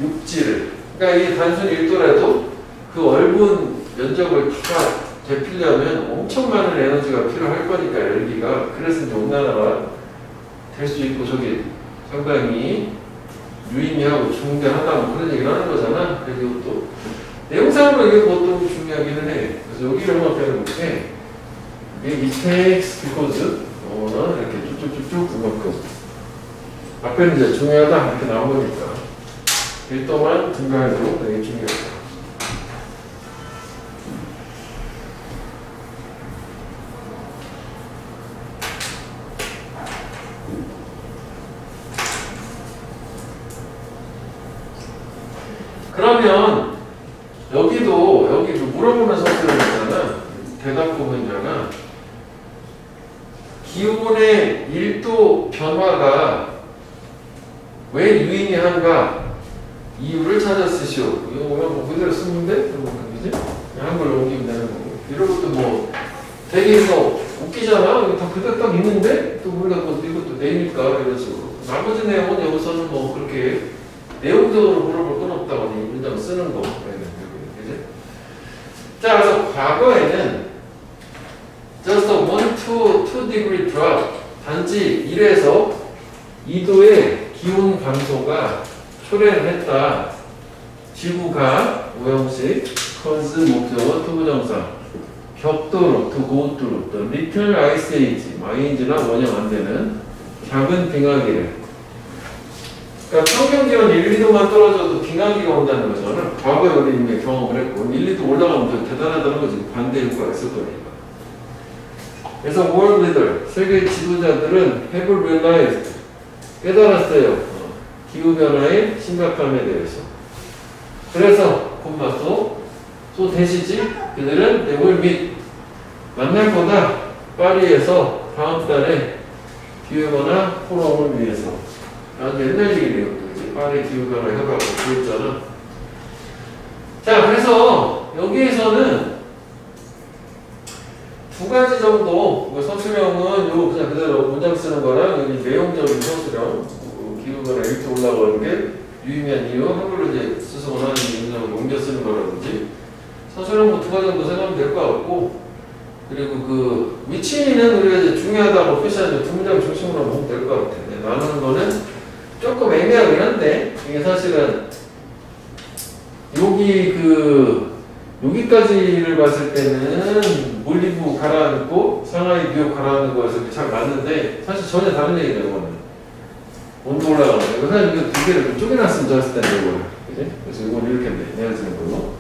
육지를. 그러니까 이게 단순히 읽더라도 그 넓은 면적을 다 되필려면 엄청 많은 에너지가 필요할 거니까 열기가. 그래서 이제 온난화가 될 수 있고 저게 상당히 유의미하고 중대하다 뭐 그런 얘기를 하는 거잖아. 그리고 또 내용상으로 이게 그것도 중요하기는 해. 그래서 여기를 한번 빼놓을게. it takes because 는 이렇게 쭉쭉쭉쭉 그만큼 앞에는 이제 중요하다 이렇게 나온 거니까 일도만 증가해도 되게 중요하다. 그러면 여기도 물어보면서 들어봤잖아. 대답 부분자가 기온의 1도 변화가 왜 유의미한가 이유를 찾아 쓰시오. 이거 뭐 그대로 쓰면 돼? 그지? 한글로 옮기면 되는 거고. 이런 것도 뭐 되게 웃기잖아. 이거 다 그대로 딱 있는데 또 우리가 뭐 이것도 내니까 이런 식으로. 나머지 내용은 여기서는 뭐 그렇게 내용적으로 물어볼 건 없다고 이 문장 쓰는 거. 그지? 자, 그래서 과거에는 just a 2 degree drop 단지 1에서 2도의 기온 감소가 초래를 했다. 지구가 오형식 cause 목적어 투부정사 벽도로 to go through the little ice age ING나 원형 안 되는 작은 빙하기를. 그러니까 평균 기온 1, 2도만 떨어져도 빙하기가 온다는 거잖아. 과거에 우리 이미 경험을 했고 1, 2도 올라가면 더 대단하다는 거지. 반대 효과가 있을 거니까. 그래서 world leader, 세계 지도자들은 have realized, 깨달았어요. 기후변화의 심각함에 대해서. 그래서 소 대시지 그들은 they will meet, 만날 거다. 파리에서 다음 달에 기후변화 포럼을 위해서. 아주 옛날 얘기네요. 파리 기후변화 협약 그랬잖아. 자, 그래서 여기에서는 두 가지 정도, 서술형은 요 그냥 그대로 문장 쓰는 거랑 여기 내용적인 서술형, 기후변화 이렇게 올라가는 게 유의미한 이유, 한글로 이제 써서 원하는 문장을 옮겨 쓰는 거라든지, 서술형 뭐 두 가지 정도 생각하면 될 것 같고, 그리고 그 위치는 우리가 이제 중요하다고 표시하는 두 문장 중심으로 보면 될 것 같아. 나누는 거는 조금 애매하긴 한데, 이게 사실은 여기까지를 봤을 때는 몰리브 가라앉고 상하이 뉴욕 가라앉는 거에서 잘 맞는데 사실 전혀 다른 얘기죠. 이거는 온도 올라가는 거. 이거 사실 이거 두 개를 좀 쪼개놨으면 좋았을 텐데 이거를. 그지? 그래서 이건 이렇게 내려지는 걸로.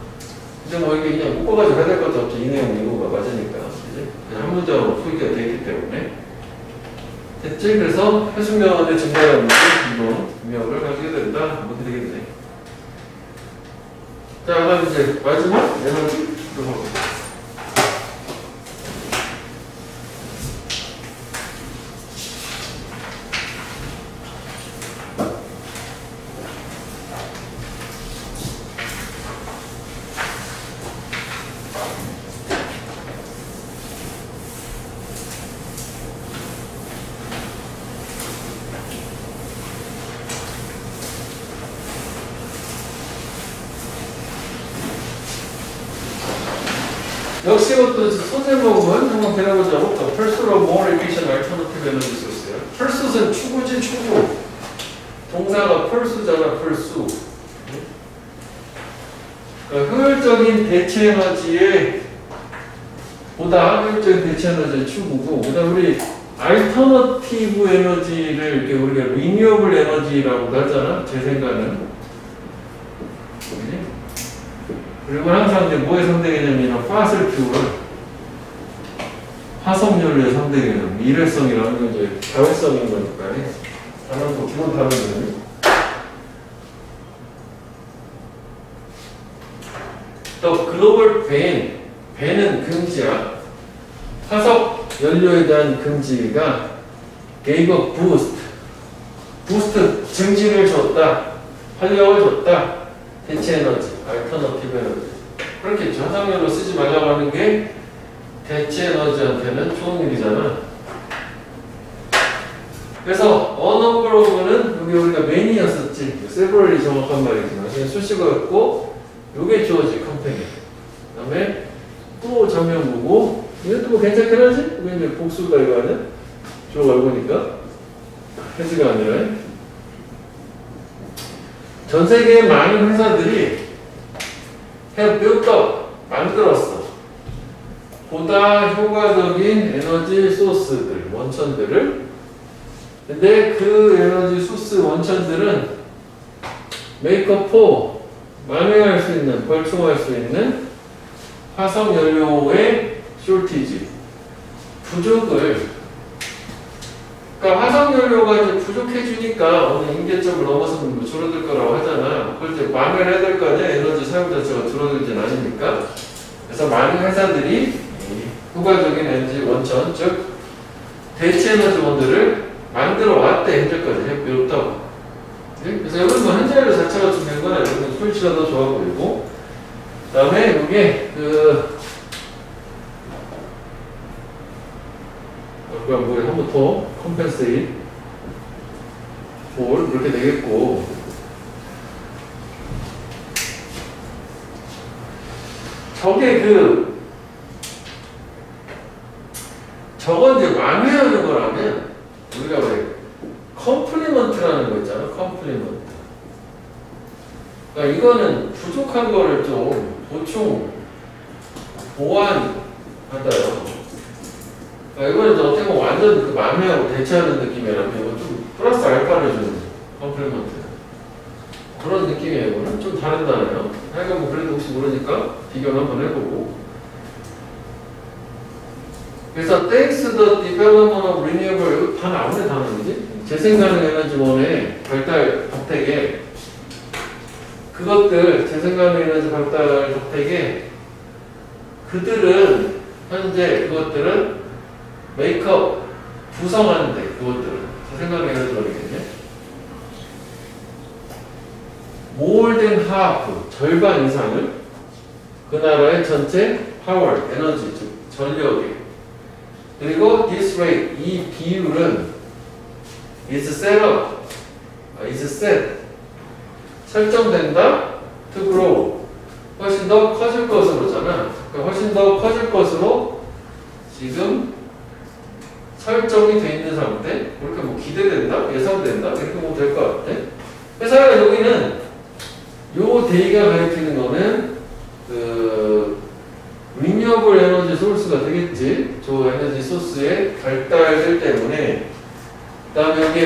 근데 뭐 이게 그냥 묶어가지고 해야 될 것도 없죠. 이 내용 이거가 맞으니까. 그지? 그냥 한 문장으로 풀기가 되기 때문에. 됐지? 그래서 해수면의 증가라는 능력을 가지게 된다. 뭐 되겠네. 자, 그다음 이제 마지막 에너지 들어가고. 역시 이것도 소제목은 한번 배워보자고. Pursuit of more efficient alternative energy source예요. Pursuit은 추구지 추구. 동사가 pursue잖아. pursue. 그러니까 효율적인 대체 에너지의 보다 효율적인 대체 에너지의 추구고, 그다음 우리 alternative 에너지를 이렇게 우리가 renewable 에너지라고도 하잖아. 재생가능. 그리고 항상 이제 뭐의 상대 개념이나 fossil fuel, 화석연료의 상대 개념, 일회성이라는 건 이제 자회성인 거니까 다른 거 기본 다른 개념이. 또 글로벌 밴은 금지야. 화석 연료에 대한 금지가 gave a boost 증진을 줬다, 활력을 줬다. 대체 에너지, 알터너티브 에너지. 그렇겠죠. 화석연료 쓰지 말라고 하는 게 대체 에너지한테는 좋은 일이잖아. 그래서 a number of는 여기 우리가 many였었지. several이 정확한 말이지만 그냥 수식어였고 요게 주어지 컴팩트. 그 다음에 또 전면 보고 이것도 뭐 괜찮긴 하지? 이게 이제 복수가 이거는 주어가 이거니까 해지가 아니라 전 세계의 많은 회사들이 have built up 만들었어. 보다 효과적인 에너지 소스들, 원천들을. 근데 그 에너지 소스 원천들은 메이크업 4 만회할 수 있는, 벌충할 수 있는 화석 연료의 쇼티지, 부족을. 그러니까 화석 연료가 이제 부족해지니까 어느 임계점을 넘어서면 뭐 줄어들 거라고 하잖아. 그럴 때 만회를 해야 될 거 아니야? 에너지 사용 자체가 줄어들진 않으니까. 그래서 많은 회사들이 효과적인 에너지 원천, 즉 대체 에너지원들을 만들어 왔대. 현재까지 해부었다고. 그래서 여기는 뭐 현재 연료 자체가 중요한 건 아니고 소리치가 더 좋아 보이고. 그 다음에 이게 뭐 한번 더 컴펜세이트 볼 이렇게 되겠고, 저게 저건 이제 완회하는 거라면 우리가 왜 컴플리먼트라는 거 있잖아. 컴플리먼트. 그러니까 이거는 부족한 거를 좀 보충 보완하다요. 그러니까 이거는 이제 어떻게 보면 완전 그 만회하고 대체하는 느낌이라면 이건 좀 플러스 알파를 주는 컴플리먼트 그런 느낌이에요. 이거는 좀 다르잖아요. 하여간 뭐 그래도 혹시 모르니까 비교를 한번 해보고. 그래서 thanks to the development of renewable 다 나오네 단어이지. 재생가능 에너지원의 발달 덕택에 그것들 재생가능 에너지 발달 덕택에 그들은 현재 그것들은 메이크업 구성하는데 그것들은 재생가능 에너지원이겠네. more than half 절반 이상을 그 나라의 전체 파워 에너지 즉 전력이. 그리고 this rate 이 비율은 is set up, is set 설정된다 to grow 훨씬 더 커질 것으로잖아. 그러니까 훨씬 더 커질 것으로 지금 설정이 돼 있는 상태. 그렇게 뭐 기대된다, 예상된다 이렇게 보면 될 것 같아. 그래서 여기는 요 대의가 가리키는 거는 리뉴어블 에너지 소스가 되겠지. 저 에너지 소스의 발달들 때문에. 그 다음에 여기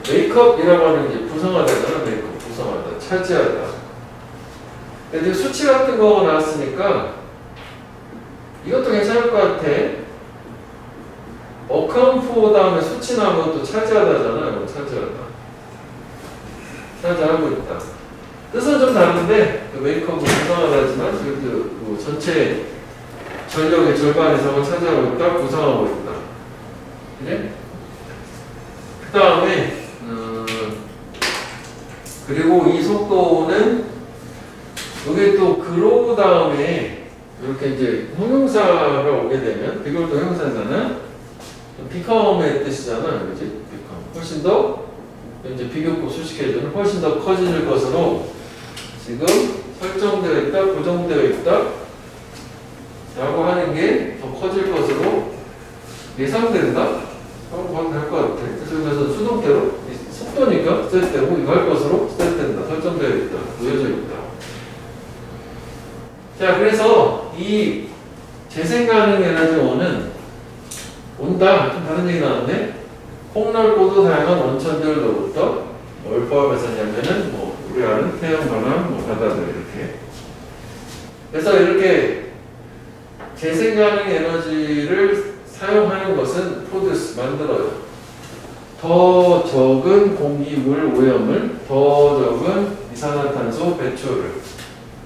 메이크업이라고 하는 게 부성하다잖아. 메이크업 부성하다, 차지하다. 근데 수치 같은 거가 나왔으니까 이것도 괜찮을 것 같아. account for 다음에 수치 나오면 또 차지하다잖아. 차지하다, 차지하고 있다. 뜻은 좀 다른데 그 메이크업은 부성하다지만 그 전체 전력의 절반 이상을 차지하고 있다, 구성하고 있다. 그래? 그 다음에 그리고 이 속도는 이게 또 그로우 다음에 이렇게 이제 형용사가 오게 되면 비교도 형용사잖아. 비컴의 뜻이잖아, 그렇지? 비컴. 훨씬 더 이제 비교급 수식해주는 훨씬 더 커질 것으로 지금 설정되어 있다, 고정되어 있다. 라고 하는 게 더 커질 것으로 예상된다? 라고 봐도 될 것 같아. 그래서 수동태로, 속도니까 셋되고 이거 할 것으로 셋된다, 설정되어 있다, 놓여져 있다. 자, 그래서 이 재생가능 에너지원은 온다. 좀 다른 얘기 나왔네. 폭넓고도 다양한 원천들로부터 뭘 포함해서 냐면은 뭐 우리 아는 태양, 바람, 뭐 바다들 이렇게. 그래서 이렇게 재생가능 에너지를 사용하는 것은 프로듀스 만들어요. 더 적은 공기물 오염을, 더 적은 이산화탄소 배출을.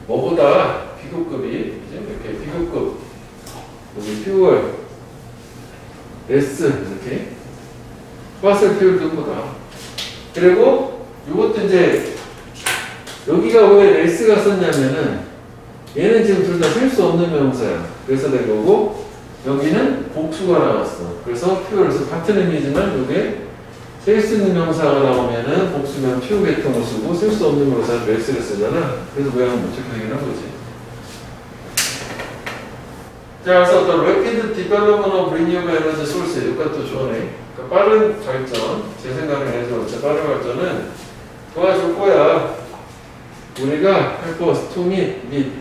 뭐보다 비교급이 이렇게 비교급 여기 퓨얼 S 이렇게 파슬 퓨얼급보다. 그리고 이것도 이제 여기가 왜 S가 썼냐면은 얘는 지금 둘 다 셀 수 없는 명사야. 그래서 된 거고 여기는 복수가 나왔어. 그래서 퓨얼에서 같은 의미지만 이게 쓸 수 있는 명사가 나오면은 복수면 few 계통을 쓰고 쓸 수 없는 명사는 less를 쓰잖아. 그래서 모양을 못 적혀내긴 한 거지. 자, 그래서 어떤 rapid development of renewable energy source 이것도 좋네. 그러니까 빠른 발전, 재생가능해서 빠른 발전은 도와줄 거야. 우리가 할 거, to meet,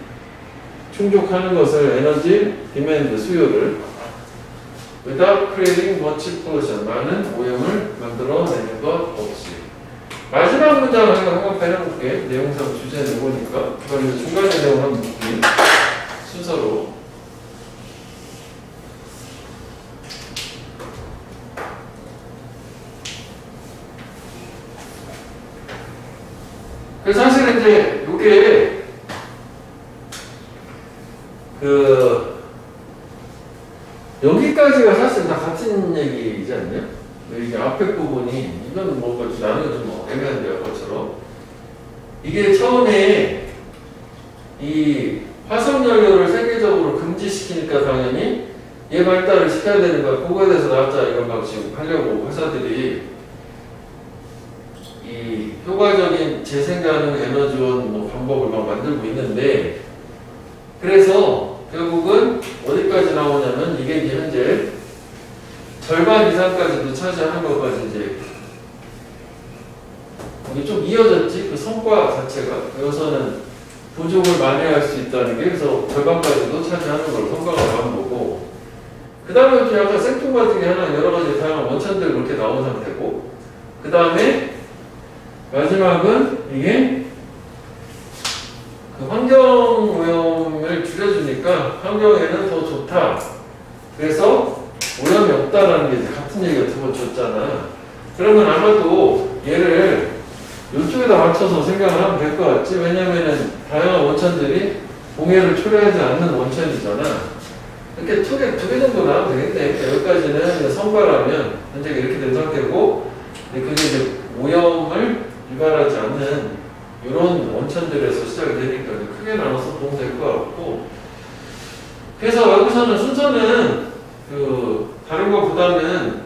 충족하는 것을 에너지 demand 수요를 without creating much pollution 많은 오염을 만들어내는 것 없이. 마지막 문장을 한번 해볼게. 내용상 주제는 뭐니까 그걸 중간에 내용을 한번 볼게. 순서로. 그래서 사실은 이제 이게 여기까지가 사실 다 같은 얘기이지 않냐? 이게 앞에 부분이 이건 뭔가 나누기 좀 애매한데요, 것처럼 이게 처음에 이 화석연료를 세계적으로 금지시키니까 당연히 얘 발달을 시켜야 되는 거야. 그거에 대해서 나왔자 이건 막 지금 하려고 회사들이 이 효과적인 재생가능 에너지원 뭐 방법을 막 만들고 있는데 그래서 결국은 어디까지 나오냐면 이게 이제 현재 절반 이상까지도 차지하는 것까지 이제 이게 좀 이어졌지 그 성과 자체가 여기서는 부족을 만회할 수 있다는 게 그래서 절반까지도 차지하는 걸 성과가 나온 거고 그 다음에 좀 약간 생뚱맞은 게 하나 여러 가지 다양한 원천들 그렇게 나온 상태고 그 다음에 마지막은 이게 그 환경 오염을 줄여주니까 환경에는 더 좋다. 그래서 오염이 없다라는 게 이제 같은 얘기가 두 번 줬잖아. 그러면 아마도 얘를 이쪽에다 맞춰서 생각을 하면 될 것 같지? 왜냐면은 다양한 원천들이 공해를 초래하지 않는 원천이잖아. 이렇게 두 개 정도 나오면 되겠네. 여기까지는 선발하면 현재 이렇게 된 상태고 그게 이제 오염을 유발하지 않는 이런 원천들에서 시작이 되니까 크게 나눠서 보면 될 것 같고 그래서 여기서는 순서는 다른 것보다는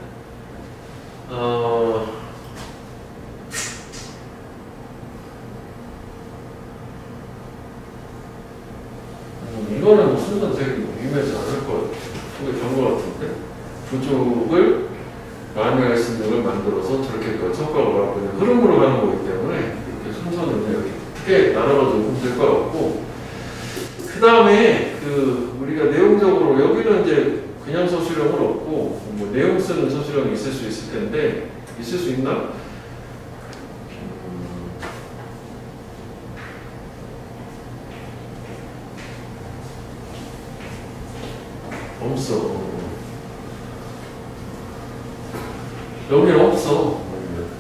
이거는 뭐 순서는 되게 유명하지 않을 것 같아. 그게 좋은 것 같은데 부족을 만회할 수 있는 걸 만들어서 저렇게 성과가 나오고 있는 흐름으로 가는 거기 때문에 이렇게 순서는 이렇게 크게 나눠가지고 보면 될 것 같고 그 다음에 우리가 내용적으로 여기는 이제 그냥 서술형은 없고 뭐 내용 쓰는 서술형이 있을 수 있을 텐데 있을 수 있나? 없어. 여기는 없어.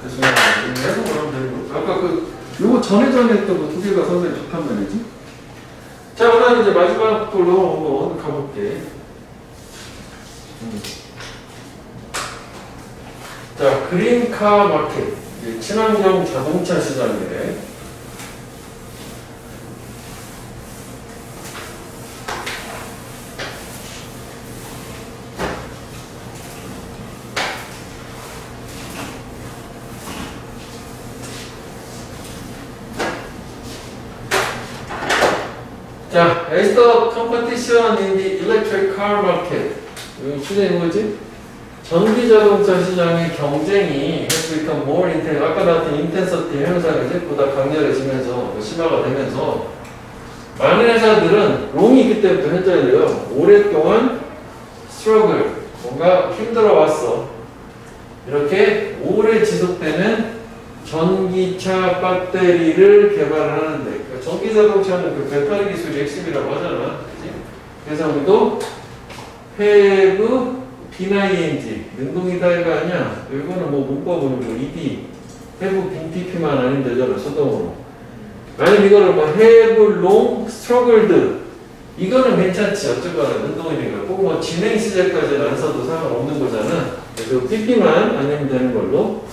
그래서 해석을 하면 되는 거죠. 아까 요거 전에 했던 거 두 개가 상당히 좋단 말이지. 자, 그다음 이제 마지막 걸로 한번 가볼게. 자, 그린카 마켓. 친환경 자동차 시장이래. 자, as the competition in the electric car market. 여기 주제인 거지? 전기 자동차 시장의 경쟁이 has become more intense. 아까 나왔던 intensity 현상이 보다 강렬해지면서 심화가 되면서 많은 회사들은 롱이 있기 때부터 현재래요. 오랫동안 struggle, 뭔가 힘들어 왔어. 이렇게 오래 지속되는 전기차 배터리를 개발하는데 그러니까 전기 자동차는 그 배터리 기술이 핵심이라고 하잖아. 그치? 그래서 우리도 have ing 능동이다 이거 아니야? 이거는 뭐 문법은 뭐 ed have btp만 아니면 되잖아. 수동으로. 아니면 이거를 뭐 have long struggled 이거는 괜찮지. 어쨌거나 능동이니까 꼭 뭐 진행 시제까지는 안 써도 상관없는 거잖아. 그래서 pp만 아니면 되는 걸로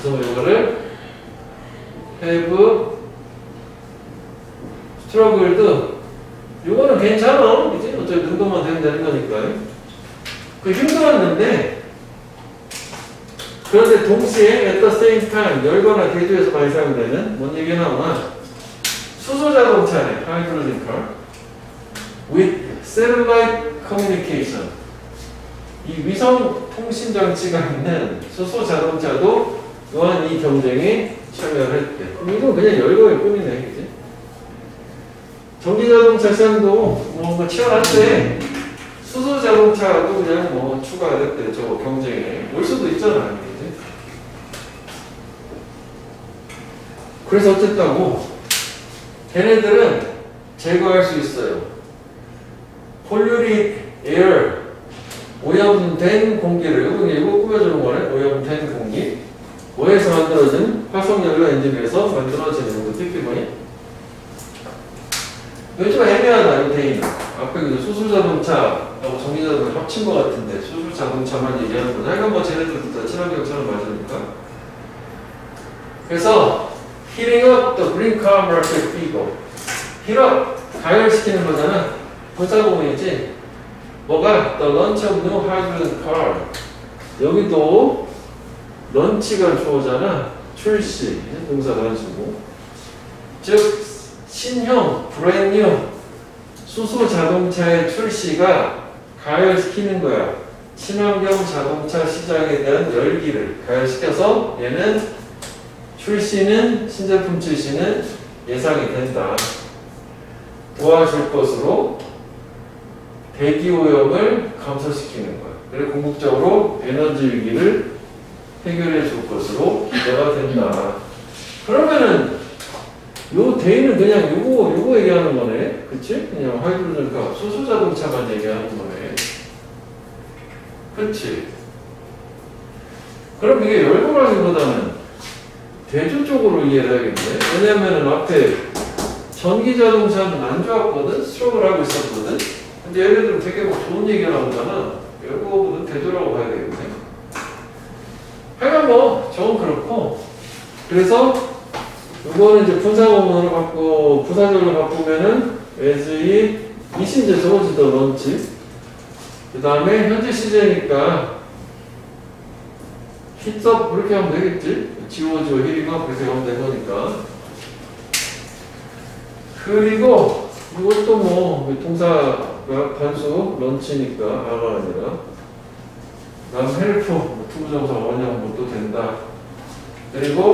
그래서 이거를 have struggled 이거는 괜찮아. 그치? 어차피 능동만 되면 되는 거니까. 그 힘들었는데 그런데 동시에 at the same time 열거나 대조해서 많이 사용되는 뭔 얘기 나오나 수소 자동차네 hydrogen car with satellite communication 이 위성 통신 장치가 있는 수소 자동차도 또한 이 경쟁에 참여를 했대. 그럼 이건 그냥 열거일 뿐이네, 그지? 전기 자동차 시장도 뭔가 치열한데 수소 자동차도 그냥 뭐 추가됐대, 저 경쟁에. 올 수도 있잖아, 그지? 그래서 어쨌다고 걔네들은 제거할 수 있어요. polluted air 오염된 공기를 이거 꾸며주는 거네. 오염된 공기. 뭐에서 만들어진 화석연료 엔진에서 만들어지는 거 TP분이. 요즘 애매하다 이 데이는. 앞에 그 수소자동차하고 전기자동차 합친 것 같은데 수소자동차만 얘기하는 거죠. 하여간 뭐 쟤네들도 다 친환경처럼 맞으니까. 그래서 heating up the green car market figure. heat up 가열시키는 거잖아. 분사공이지. 뭐가? The launch of new hydrogen car. 여기도 런치가 주어잖아. 출시. 동사 단수고. 즉 신형 brand new 수소 자동차의 출시가 가열시키는 거야. 친환경 자동차 시장에 대한 열기를 가열시켜서 얘는 출시는 신제품 출시는 예상이 된다. 도와줄 것으로 대기 오염을 감소시키는 거야. 그리고 궁극적으로 에너지 위기를 해결해 줄 것으로 기대가 된다. 그러면은 요 데이는 그냥 요거 얘기하는 거네. 그치? 그냥 하이드로전카 수소 자동차만 얘기하는 거네. 그치? 그럼 이게 열거라기보다는 대조 쪽으로 이해를 해야겠네. 왜냐면은 앞에 전기 자동차는 안 좋았거든? 스트로크를 하고 있었거든? 근데 얘네들은 되게 뭐 좋은 얘기가 나오잖아. 열거보다는 대조라고 봐야 되겠네. 하여간 뭐, 저건 그렇고. 그래서 이거는 이제 분사구문으로 바꾸고, 부사절로 바꾸면은, as이 이신제 저거지 더 런치. 그 다음에 현재 시제니까, hit업 그렇게 하면 되겠지? 지워줘, 히링업 그렇게 하면 된 거니까. 그리고, 이것도 뭐, 동사가 단수, 런치니까, 아가 아니라. 다음 헬프, 투부정사 원형도 된다. 그리고,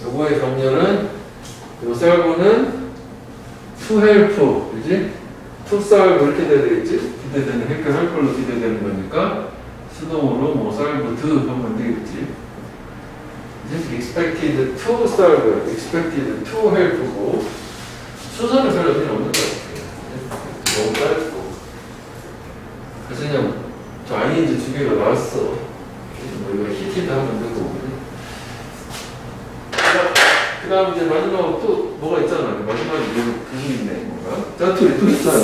요거의 정렬은 요 썰고는 to help, 그지? to solve 이렇게 돼야 되겠지? 기대되는 해결할 걸로 기대되는 거니까 수동으로 뭐 solve to 하면 되겠지. 이제 expected to solve, expected to help고 순서는 별로 필요 없는 것 같아요. 너무 짧고. 그래서 그냥 저 ing 두 개가 나왔어. 뭐 이거 히티드 하면 되고. 그 다음 이제 마지막으로 또 뭐가 있잖아. 마지막에 그게 있네. 뭔가. 짜투리 또 있잖아.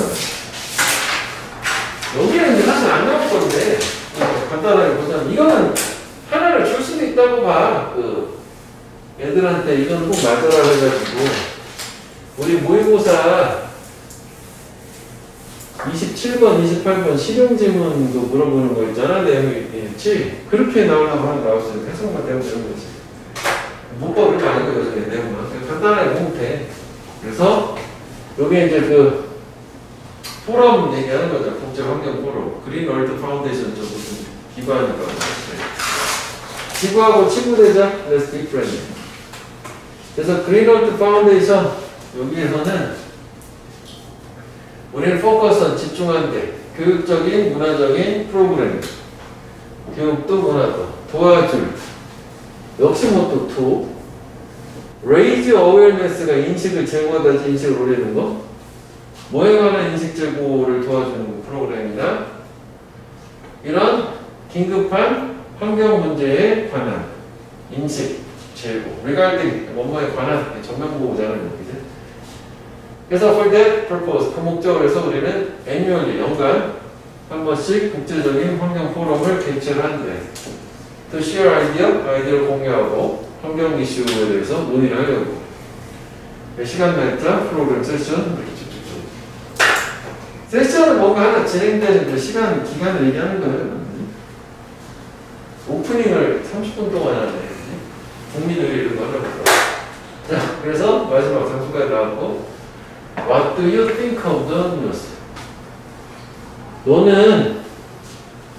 여기는 이제 사실 안 나올 건데, 간단하게 보자면, 이거는 하나를 줄 수도 있다고 봐. 그, 애들한테 이건 꼭 맞아라 해가지고, 우리 모의고사 27번, 28번 실용지문도 물어보는 거 있잖아. 내용이 있지. 그렇게 나오려고 하면 나올 수 있는 해석만 되면 되는 거지. 문법을 많이 거죠, 내용만. 간단하게 보면 돼. 그래서, 여기 이제 그, 포럼 얘기하는 거죠. 국제환경 포럼. 그린 월드 파운데이션 쪽 무슨 기반이라고 하죠. 지구하고 친구되자. Let's be friendly. 그래서 그린 월드 파운데이션, 여기에서는, 우리는 포커스는 집중한데, 교육적인, 문화적인 프로그램. 교육도 문화도. 도와줄. 역시 뭐 또 raise awareness가 인식을 제고하다지 인식을 올리는 거 뭐에 관한 인식 제고를 도와주는 프로그램이나 이런 긴급한 환경 문제에 관한 인식 제고 regarding 뭐뭐에 관한 전면보고자는 얘기죠. 그래서 for that purpose 그 목적을 해서 우리는 annually 연간 한 번씩 국제적인 환경 포럼을 개최를 한대. to share 아이디어를 공유하고 환경 이슈에 대해서 논의를 하려고. 시간 날짜, 프로그램 세션 이렇게 쭉쭉쭉. 세션은 뭔가 하나 진행되는 그 시간, 기간을 얘기하는 거예요. 오프닝을 30분 동안 하네. 국민의례 이런 거 하려고. 자, 그래서 마지막 상수까지 나왔고, What do you think of the news? 너는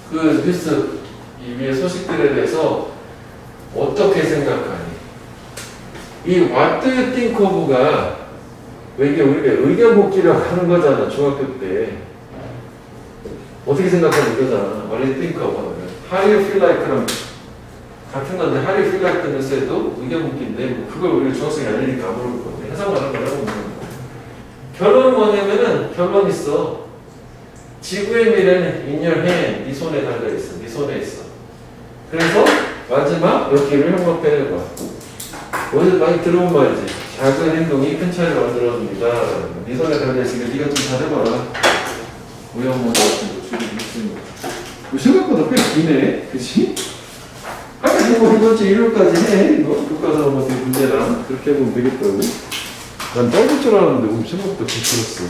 그 뉴스 이 위의 소식들에 대해서 어떻게 생각하니? 이 What do you think of가 왜 이게 우리가 의견 묻기라고 하는 거잖아, 중학교 때. 어떻게 생각하는 거잖아. What do you think of? How do you feel like랑 같은 건데, How do you feel like the news에도 의견 묻기인데, 뭐 그걸 우리가 중학생이 아니니까 안 모르는 건데, 해석만 하는 거라고. 결론은 뭐냐면은, 결론 있어. 지구의 미래는 in your hand, 네 손에 달려있어. 네 손에 있어. 그래서 마지막 여기를 형광펜을 봐. 어디서 많이 들어본 말이지. 작은 행동이 큰 차이를 만들어줍니다. 네 손에 달려있으니까 네가 좀 잘해봐라. 우연모드 같은 거 줄이기. 생각보다 꽤 기네. 그치? 아까 뭐 이번째 일요일까지 해. 이거 교과서 어떻게 문제랑 그렇게 해보면 되겠다고. 난 짧을 줄 알았는데 생각보다 길었어.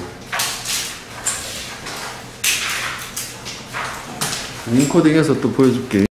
인코딩해서 또 보여줄게.